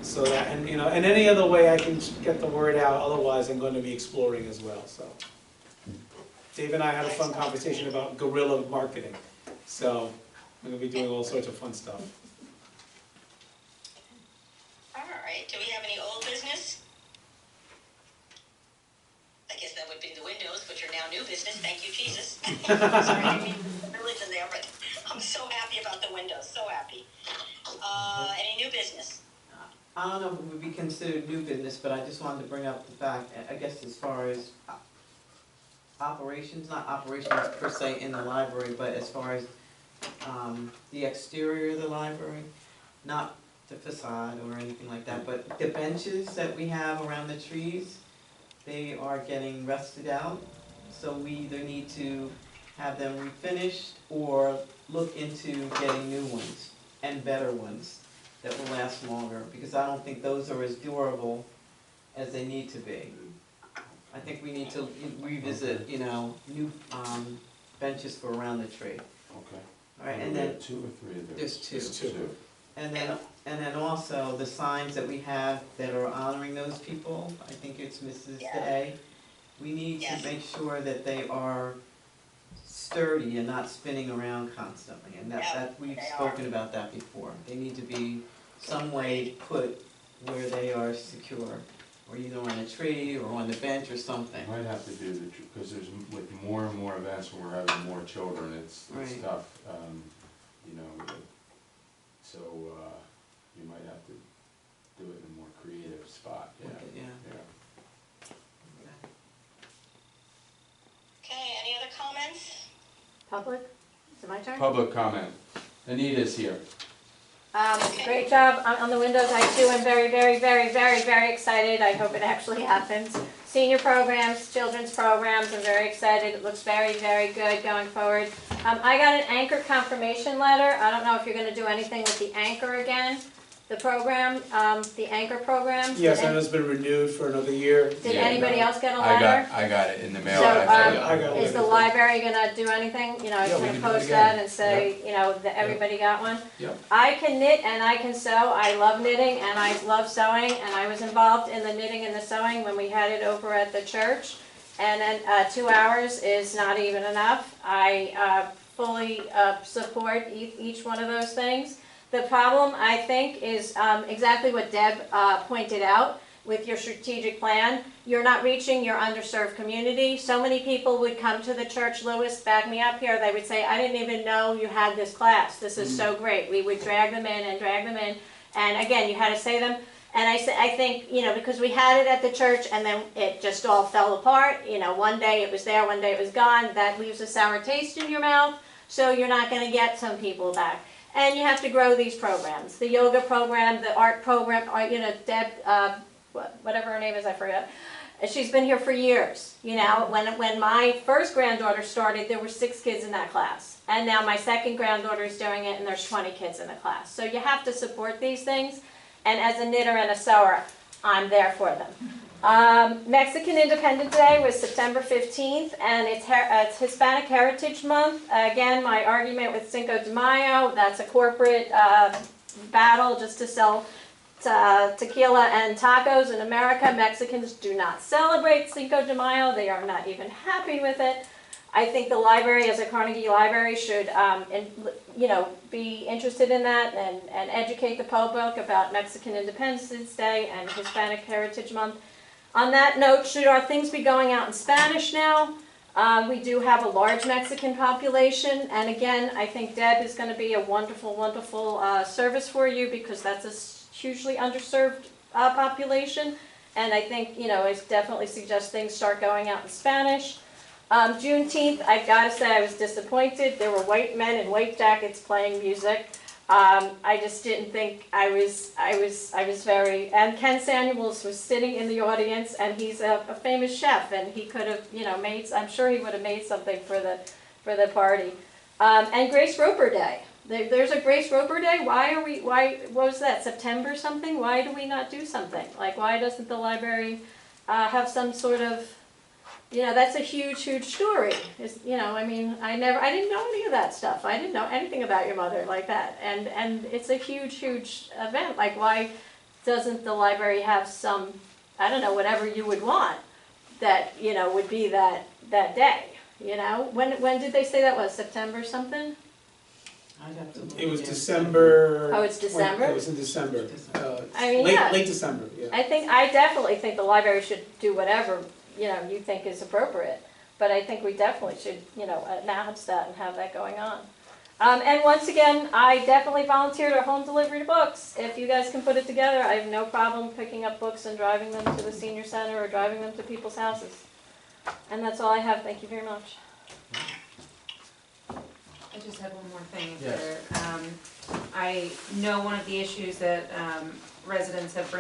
so that, and and any other way I can get the word out, otherwise I'm going to be exploring as well, so. Dave and I had a fun conversation about guerrilla marketing, so I'm going to be doing all sorts of fun stuff. All right, do we have any old business? I guess that would be the windows, which are now new business, thank you, Jesus. Sorry, I didn't mean religion there, but I'm so happy about the windows, so happy. Any new business? I don't know if it would be considered new business, but I just wanted to bring up the fact, I guess as far as operations, not operations per se in the library, but as far as the exterior of the library, not the facade or anything like that, but the benches that we have around the trees, they are getting rusted out, so we either need to have them refinished or look into getting new ones and better ones that will last longer, because I don't think those are as durable as they need to be. I think we need to revisit, new benches for around the tree. Okay. All right, and then, 2 or 3 of there's two. There's two. And then also the signs that we have that are honoring those people, I think it's Mrs. Day. We need to make sure that they are sturdy and not spinning around constantly, and that we've spoken about that before. They need to be some way put where they are secure, or either on a tree or on the bench or something. Might have to do because there's, with more and more events when we're having more children, it's Right. tough, so, you might have to do it in a more creative spot, yeah. Okay, any other comments? Public? Is it my turn? Public comment. Anita's here. Great job on the windows. I too am very, very, very, very, very excited. I hope it actually happens. Senior programs, children's programs, I'm very excited. It looks very, very good going forward. I got an anchor confirmation letter. I don't know if you're going to do anything with the anchor again. The program, the anchor program. Yes, and it's been renewed for another year. Did anybody else get a letter? I got it in the mail. So, I got is it. the library gonna do anything, Yeah, we gonna can do it post again. that and say, that everybody got one? Yep. I can knit and I can sew, I love knitting and I love sewing, and I was involved in the knitting and the sewing when we had it over at the church. And then, 2 hours is not even enough. I, fully, support each one of those things. The problem, I think, is exactly what Deb pointed out with your strategic plan. You're not reaching your underserved community. So many people would come to the church, Lewis, back me up here, they would say, I didn't even know you had this class. This is so great. We would drag them in and drag them in. And again, you had to say them. And I think, because we had it at the church and then it just all fell apart. One day it was there, one day it was gone. That leaves a sour taste in your mouth. So you're not going to get some people back. And you have to grow these programs. The yoga program, the art program, Deb, whatever her name is, I forget. She's been here for years. When my first granddaughter started, there were 6 kids in that class. And now my second granddaughter is doing it, and there's 20 kids in the class. So you have to support these things. And as a knitter and a sewer, I'm there for them. Mexican Independence Day was September 15th, and it's Hispanic Heritage Month. Again, my argument with Cinco de Mayo, that's a corporate battle just to sell tequila and tacos in America. Mexicans do not celebrate Cinco de Mayo. They are not even happy with it. I think the library, as a Carnegie Library, should be interested in that and educate the public about Mexican Independence Day and Hispanic Heritage Month. On that note, should our things be going out in Spanish now? We do have a large Mexican population, and again, I think Deb is going to be a wonderful, wonderful service for you, because that's a hugely underserved population, and I think, I definitely suggest things start going out in Spanish. Juneteenth, I've got to say I was disappointed. There were white men in white jackets playing music. I just didn't think I was very, and Ken Samuels was sitting in the audience, and he's a famous chef, and he could have, I'm sure he would have made something for the party. And Grace Roper Day There's a Grace Roper Day, what was that, September something? Why do we not do something? Like, why doesn't the library have some sort of, that's a huge, huge story. I mean, I didn't know any of that stuff. I didn't know anything about your mother like that. And it's a huge, huge event. Like, why doesn't the library have some, I don't know, whatever you would want that, would be that day, When did they say that was, September something? I'd have to look It was again. December. Oh, it's December? It was in December. I mean, yeah. Late December, yeah. I definitely think the library should do whatever, you think is appropriate. But I think we definitely should, announce that and have that going on. And once again, I definitely volunteered our home delivery to books. If you guys can put it together, I have no problem picking up books and driving them to the senior center or driving them to people's houses. And that's all I have. Thank you very much. I just have one more thing. Yes. I know one of the issues that residents have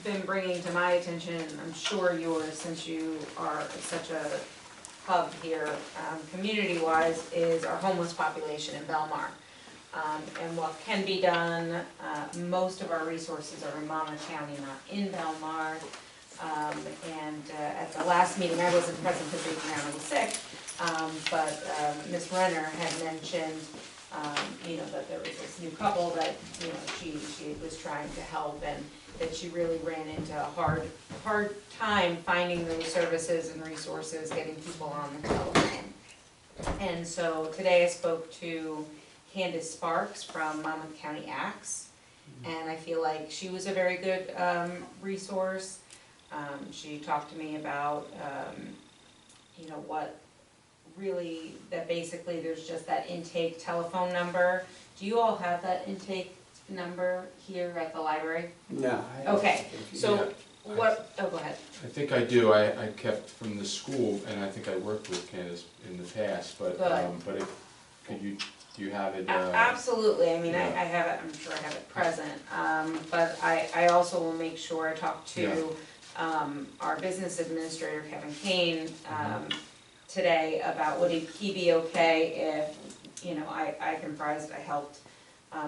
been bringing to my attention, I'm sure yours, since you are such a hub here, community-wise, is our homeless population in Belmar. And what can be done, most of our resources are in Monmouth County, not in Belmar. At the last meeting, I wasn't present because Rick Brown was sick, but Ms. Renner had mentioned, that there was this new couple that, she was trying to help, and that she really ran into a hard time finding those services and resources, getting people on the telephone. And so today I spoke to Candace Sparks from Monmouth County ACTS, and I feel like she was a very good resource. She talked to me about, what really, that basically there's just that intake telephone number. Do you all have that intake number here at the library? No. Okay, so Yeah. go ahead. I think I do. I kept from the school, and I think I worked with Candace in the past, but, Good. do you have it? Absolutely, I mean, I yeah. have it, I'm sure I have it present, but I also will make sure I talk to our business administrator, Kevin Kane, today about would he be okay if, I helped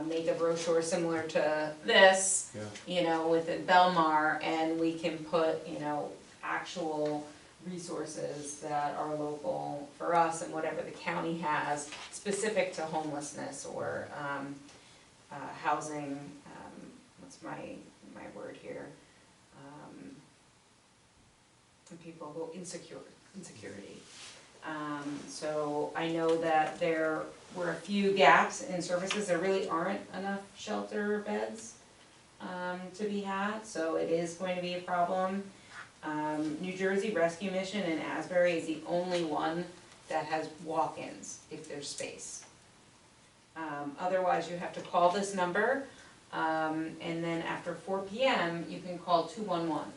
make a brochure similar to this, with Belmar, and we can put, actual resources that are local for us and whatever the county has specific to homelessness or housing, what's my word here? People who insecurity. So I know that there were a few gaps in services. There really aren't enough shelter beds to be had, so it is going to be a problem. New Jersey Rescue Mission in Asbury is the only one that has walk-ins if there's space. Otherwise, you have to call this number, and then after 4 p.m., you can call 211.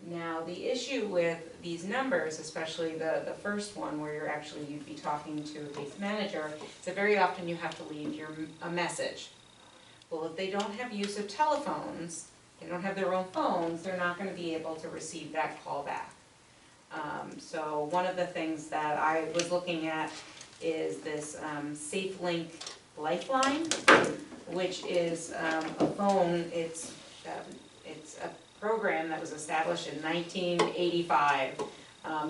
Now, the issue with these numbers, especially the first one where you'd be talking to a case manager, is that very often you have to leave a message. Well, if they don't have use of telephones, they don't have their own phones, they're not gonna be able to receive that call back. So one of the things that I was looking at is this SafeLink Lifeline, which is a phone, it's a program that was established in 1985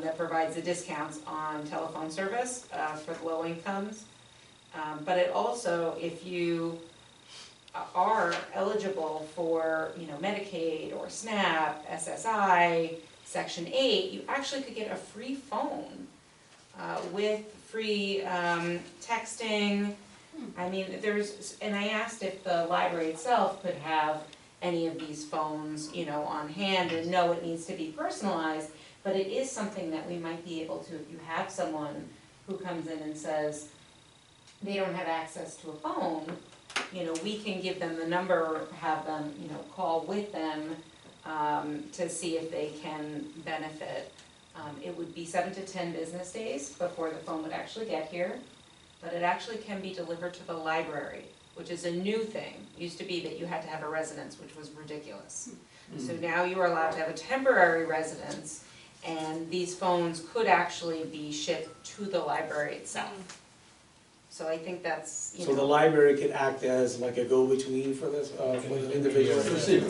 that provides the discounts on telephone service for the low incomes. But it also, if you are eligible for Medicaid or SNAP, SSI, Section 8, you actually could get a free phone with free texting. I mean, and I asked if the library itself could have any of these phones, on hand, and no, it needs to be personalized, but it is something that we might be able to, if you have someone who comes in and says they don't have access to a phone, we can give them the number, have them, call with them to see if they can benefit. It would be 7 to 10 business days before the phone would actually get here, but it actually can be delivered to the library, which is a new thing. It used to be that you had to have a residence, which was ridiculous. So now you are allowed to have a temporary residence, and these phones could actually be shipped to the library itself. So I think that's, you So the know. library could act as like a go-between for this, for the individual?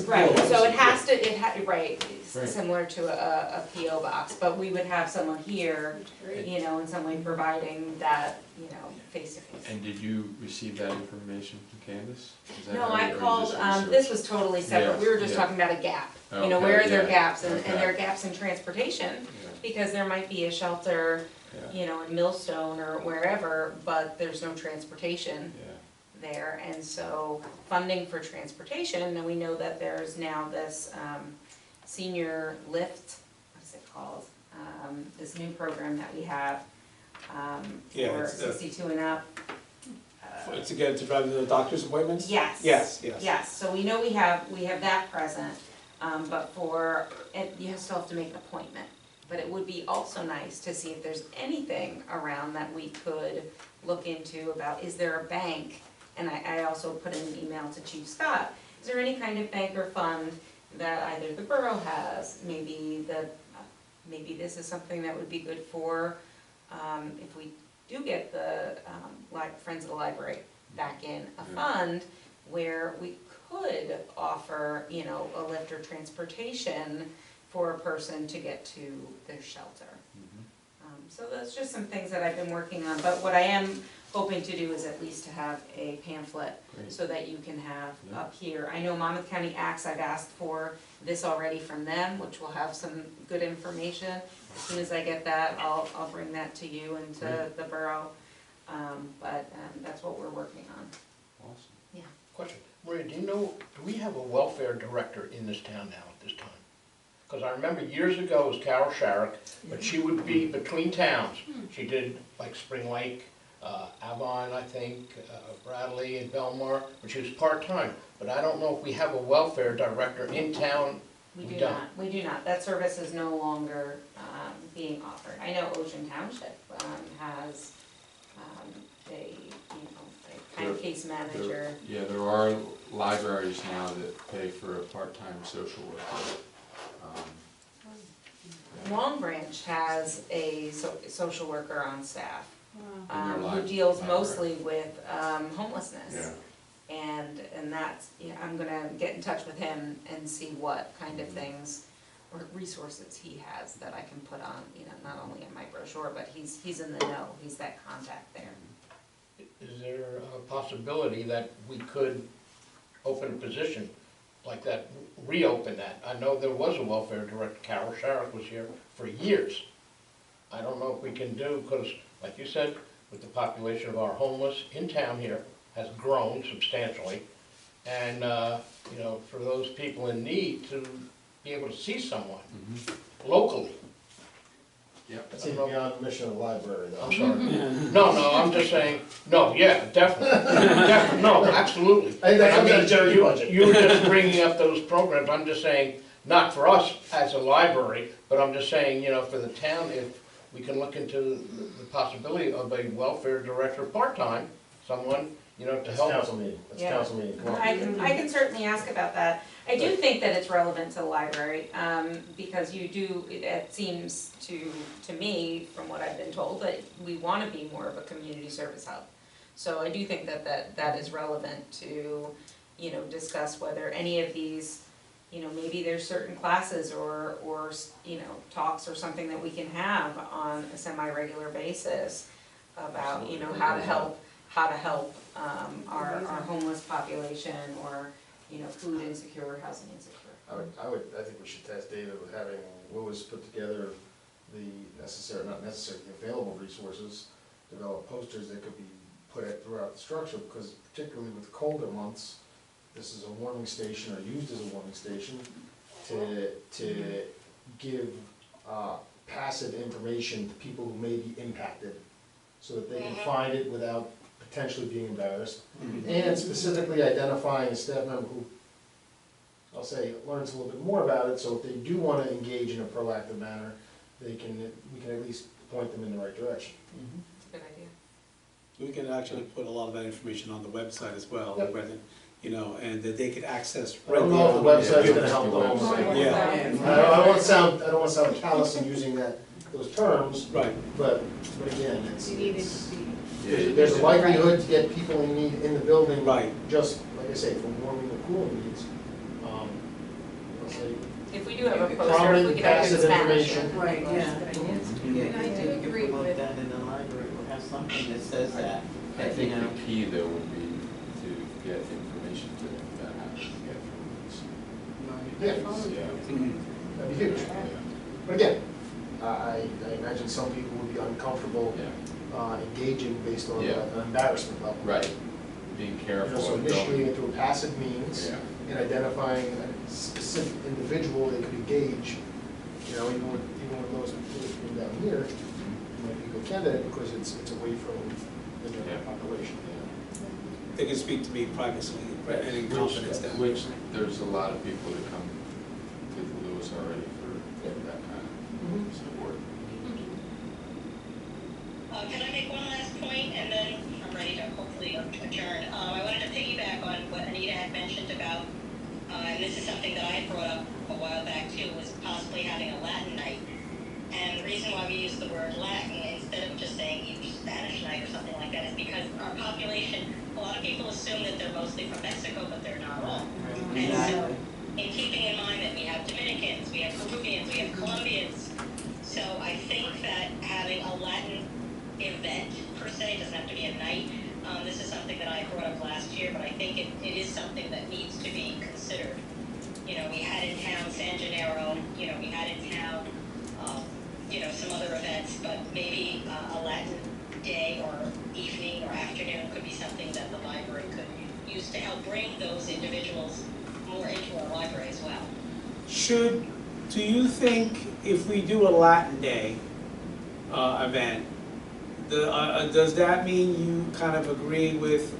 Right, so it has to, right, Right. similar to a PO box, but we would have someone here, you know, in some way providing that, you know, face to face. And did you receive that information from Candace? Is that No, how you- I or is called, this this research? was totally separate, we were just Yeah, talking about a gap. You know, Okay, where are there yeah, gaps, and okay. there are gaps in transportation, because there might be a shelter, Yeah, you know, in Millstone or wherever, but there's no transportation yeah, there, and so funding for transportation, and we know that there's now this senior lift, what's it called? This new program that we have Yeah, for it's, 62 and up. To get to drive to the doctor's appointments? Yes. Yes. Yes, so we know we have that present, but for, you still have to make an appointment. But it would be also nice to see if there's anything around that we could look into about, is there a bank? And I also put in an email to Chief Scott, is there any kind of bank or fund that either the borough has, maybe this is something that would be good for, if we do get the, Friends of the Library back in, a fund where we could offer, you know, a lift or transportation for a person to get to their shelter. So that's just some things that I've been working on, but what I am hoping to do is at least to have a pamphlet Great. so that you can have Yeah. up here. I know Monmouth County Acts, I've asked for this already from them, which will have some good information. As soon as I get that, I'll bring that to you and to Great. the borough, but that's what we're working on. awesome. Question, Maria, do you know, do we have a welfare director in this town now at this time? Because I remember years ago it was Carol Sharrock, but she would be between towns. She did like Spring Lake, Avon, I think, Bradley and Belmar, but she was part-time. But I don't know if we have a welfare director in town. We We do don't. not, we do not. That service is no longer being offered. I know Ocean Township has a, you know, a kind of case manager. Yeah, there are libraries now that pay for a part-time social worker. Long Branch has a social worker on staff In their who deals library. mostly with homelessness. And that's, you know, I'm gonna get in touch with him and see what kind of things or resources he has that I can put on, you know, not only in my brochure, but he's in the know, he's that contact there. Is there a possibility that we could open a position like that, reopen that? I know there was a welfare director, Carol Sharrock was here for years. I don't know if we can do, because like you said, with the population of our homeless in town here has grown substantially. And, you know, for those people in need to be able to see someone locally. Yep. That's even beyond the mission of the library, though. I'm sorry. No, I'm just saying, no, yeah, definitely, no, absolutely. I think that comes mean, out of Jerry's budget. You were just bringing up those programs, I'm just saying, not for us as a library, but I'm just saying, you know, for the town, if we can look into the possibility of a welfare director part-time, someone, you know, to That's help. council meeting, that's Yeah. council meeting, come on. I can certainly ask about that. I do think that it's relevant to the library, because you do, it seems to me, from what I've been told, that we wanna be more of a community service hub. So I do think that is relevant to, you know, discuss whether any of these, you know, maybe there's certain classes or, you know, talks or something that we can have on a semi-regular basis about, you know, how to help our homeless population, or, you know, food insecure, housing insecure. I think we should test David with having Louis put together the necessary, not necessary, the available resources, develop posters that could be put out throughout the structure, because particularly with colder months, this is a warming station, or used as a warming station, to give passive information to people who may be impacted, so that they can find it without potentially being embarrassed, and specifically identifying a staff member who, I'll say, learns a little bit more about it, so if they do want to engage in a proactive manner, we can at least point them in the right direction. Good idea. We can actually put a lot of that information on the website as well, Yep. whether, you know, and that they could access. I don't know if the website's gonna help the homeless. Yeah. I don't wanna sound callous in using those terms, Right. but again, You need it to be There's a likelihood to get people you need in the building. Right. Just, like I say, for warming and cooling needs. Let's say, If we do have a poster, if we prominent could have it in passive Spanish. information. Right, yeah. I do You agree can promote with- that in the library, or have something that says that, I that, you think know. the key though would be to get information to them about how to get through Yeah, this. Yeah. that'd be huge. But again, I imagine some people would be uncomfortable Yeah, engaging based on Yeah. an embarrassment level. right, being You careful. know, so and initiating don't- it through a passive means Yeah, and identifying a specific individual they could engage, you know, even with those people down here, might be a good candidate because it's away from the general Yeah. population. They can speak to me privately and in confidence then. which, there's a lot of people that come to Lewis already for that kind of support. Can I make one last point, and then I'm ready to hopefully adjourn? I wanted to piggyback on what Anita had mentioned about, and this is something that I had brought up a while back too, was possibly having a Latin night. And the reason why we use the word Latin instead of just saying each Spanish night or something like that is because our population, a lot of people assume that they're mostly from Mexico, but they're not all. And so, in keeping in mind that we have Dominicans, we have Peruvians, we have Colombians, so I think that having a Latin event per se, doesn't have to be a night. This is something that I brought up last year, but I think it is something that needs to be considered. You know, we had in town San Gennaro, you know, we had in town, you know, some other events, but maybe a Latin day or evening or afternoon could be something that the library could use to help bring those individuals more into our library as well. Do you think if we do a Latin Day event, does that mean you kind of agree with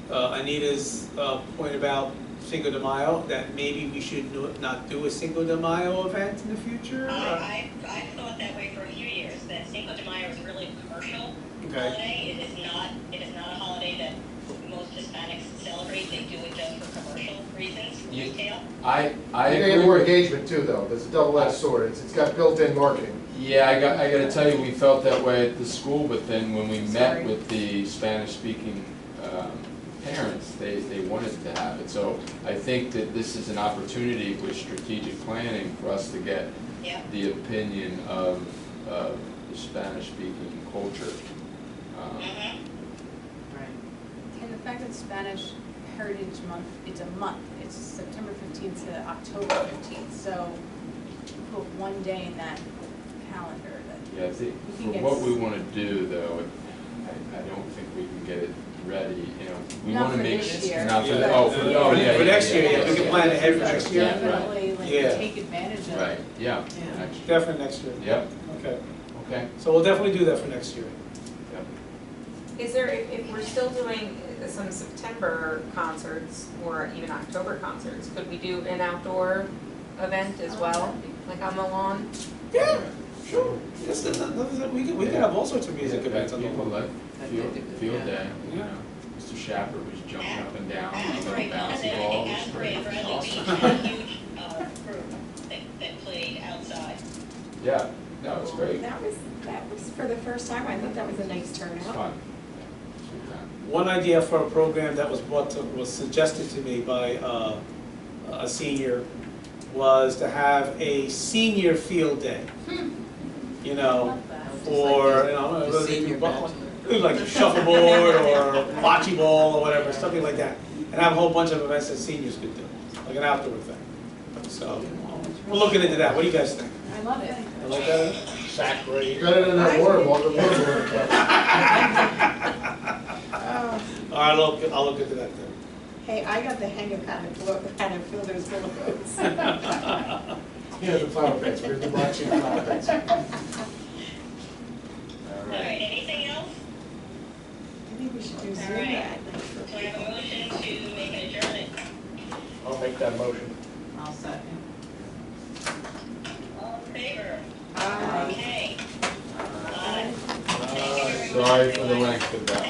Anita's point about Cinco de Mayo, that maybe we should not do a Cinco de Mayo event in the future? I've thought that way for a few years, that Cinco de Mayo is really a commercial holiday. It is not a holiday that most Hispanics celebrate. They do it just for commercial reasons, retail. I You agree get more with- engagement too, though. There's a double-edged sword. It's got built-in marketing. Yeah, I gotta tell you, we felt that way at the school, but then when we met with the Spanish-speaking parents, they wanted to have it. So I think that this is an opportunity with strategic planning for us to get the opinion of the Spanish-speaking culture. And the fact that Spanish Heritage Month, it's a month, it's September 15th to October 15th, so put one day in that calendar that. Yeah, I think we for can what get we want to do, though, I don't think we can get it ready, you know. We Not want to for make. this year. Not for, Yeah. yeah. For next year, yeah, we can plan ahead for next year. Definitely, like, Yeah. take advantage of it. Right, yeah. Yeah. Next year. Definitely next year. Yep, Okay, okay. so we'll definitely do that for next year. Is there, if we're still doing some September concerts or even October concerts, could we do an outdoor event as well, like on the lawn? Yeah, sure. Yes, we can have all sorts of music events on the People lawn. like field day, you know. Mr. Shapper was jumping up and down, on a little bouncy ball, it was great. Bradley Awesome. Beach had a huge group that played outside. Yeah, that was great. That was for the first time, I thought that was a nice It's turnout. fun. One idea for a program that was was suggested to me by a senior was to have a senior field day. You know, or, you know, The senior like shuffleboard or bocce ball or whatever, something like that. And have a whole bunch of events that seniors could do, like an outdoor thing. So, we're looking into that. What do you guys think? I love it. You like that? Sack race. Better than that water ball, the water ball catch. All right, I'll look into that then. Hey, I got the hang of how to fill those bullets. Yeah, the flower beds, where's the black sheep flower beds? All All right, right. anything else? I think we should do Zoom All right. that. So I have a motion to make an adjournment. I'll make that motion. I'll second. All in favor? Aye. Okay. Aye. Thank you very much, Sorry for the everyone. length of that.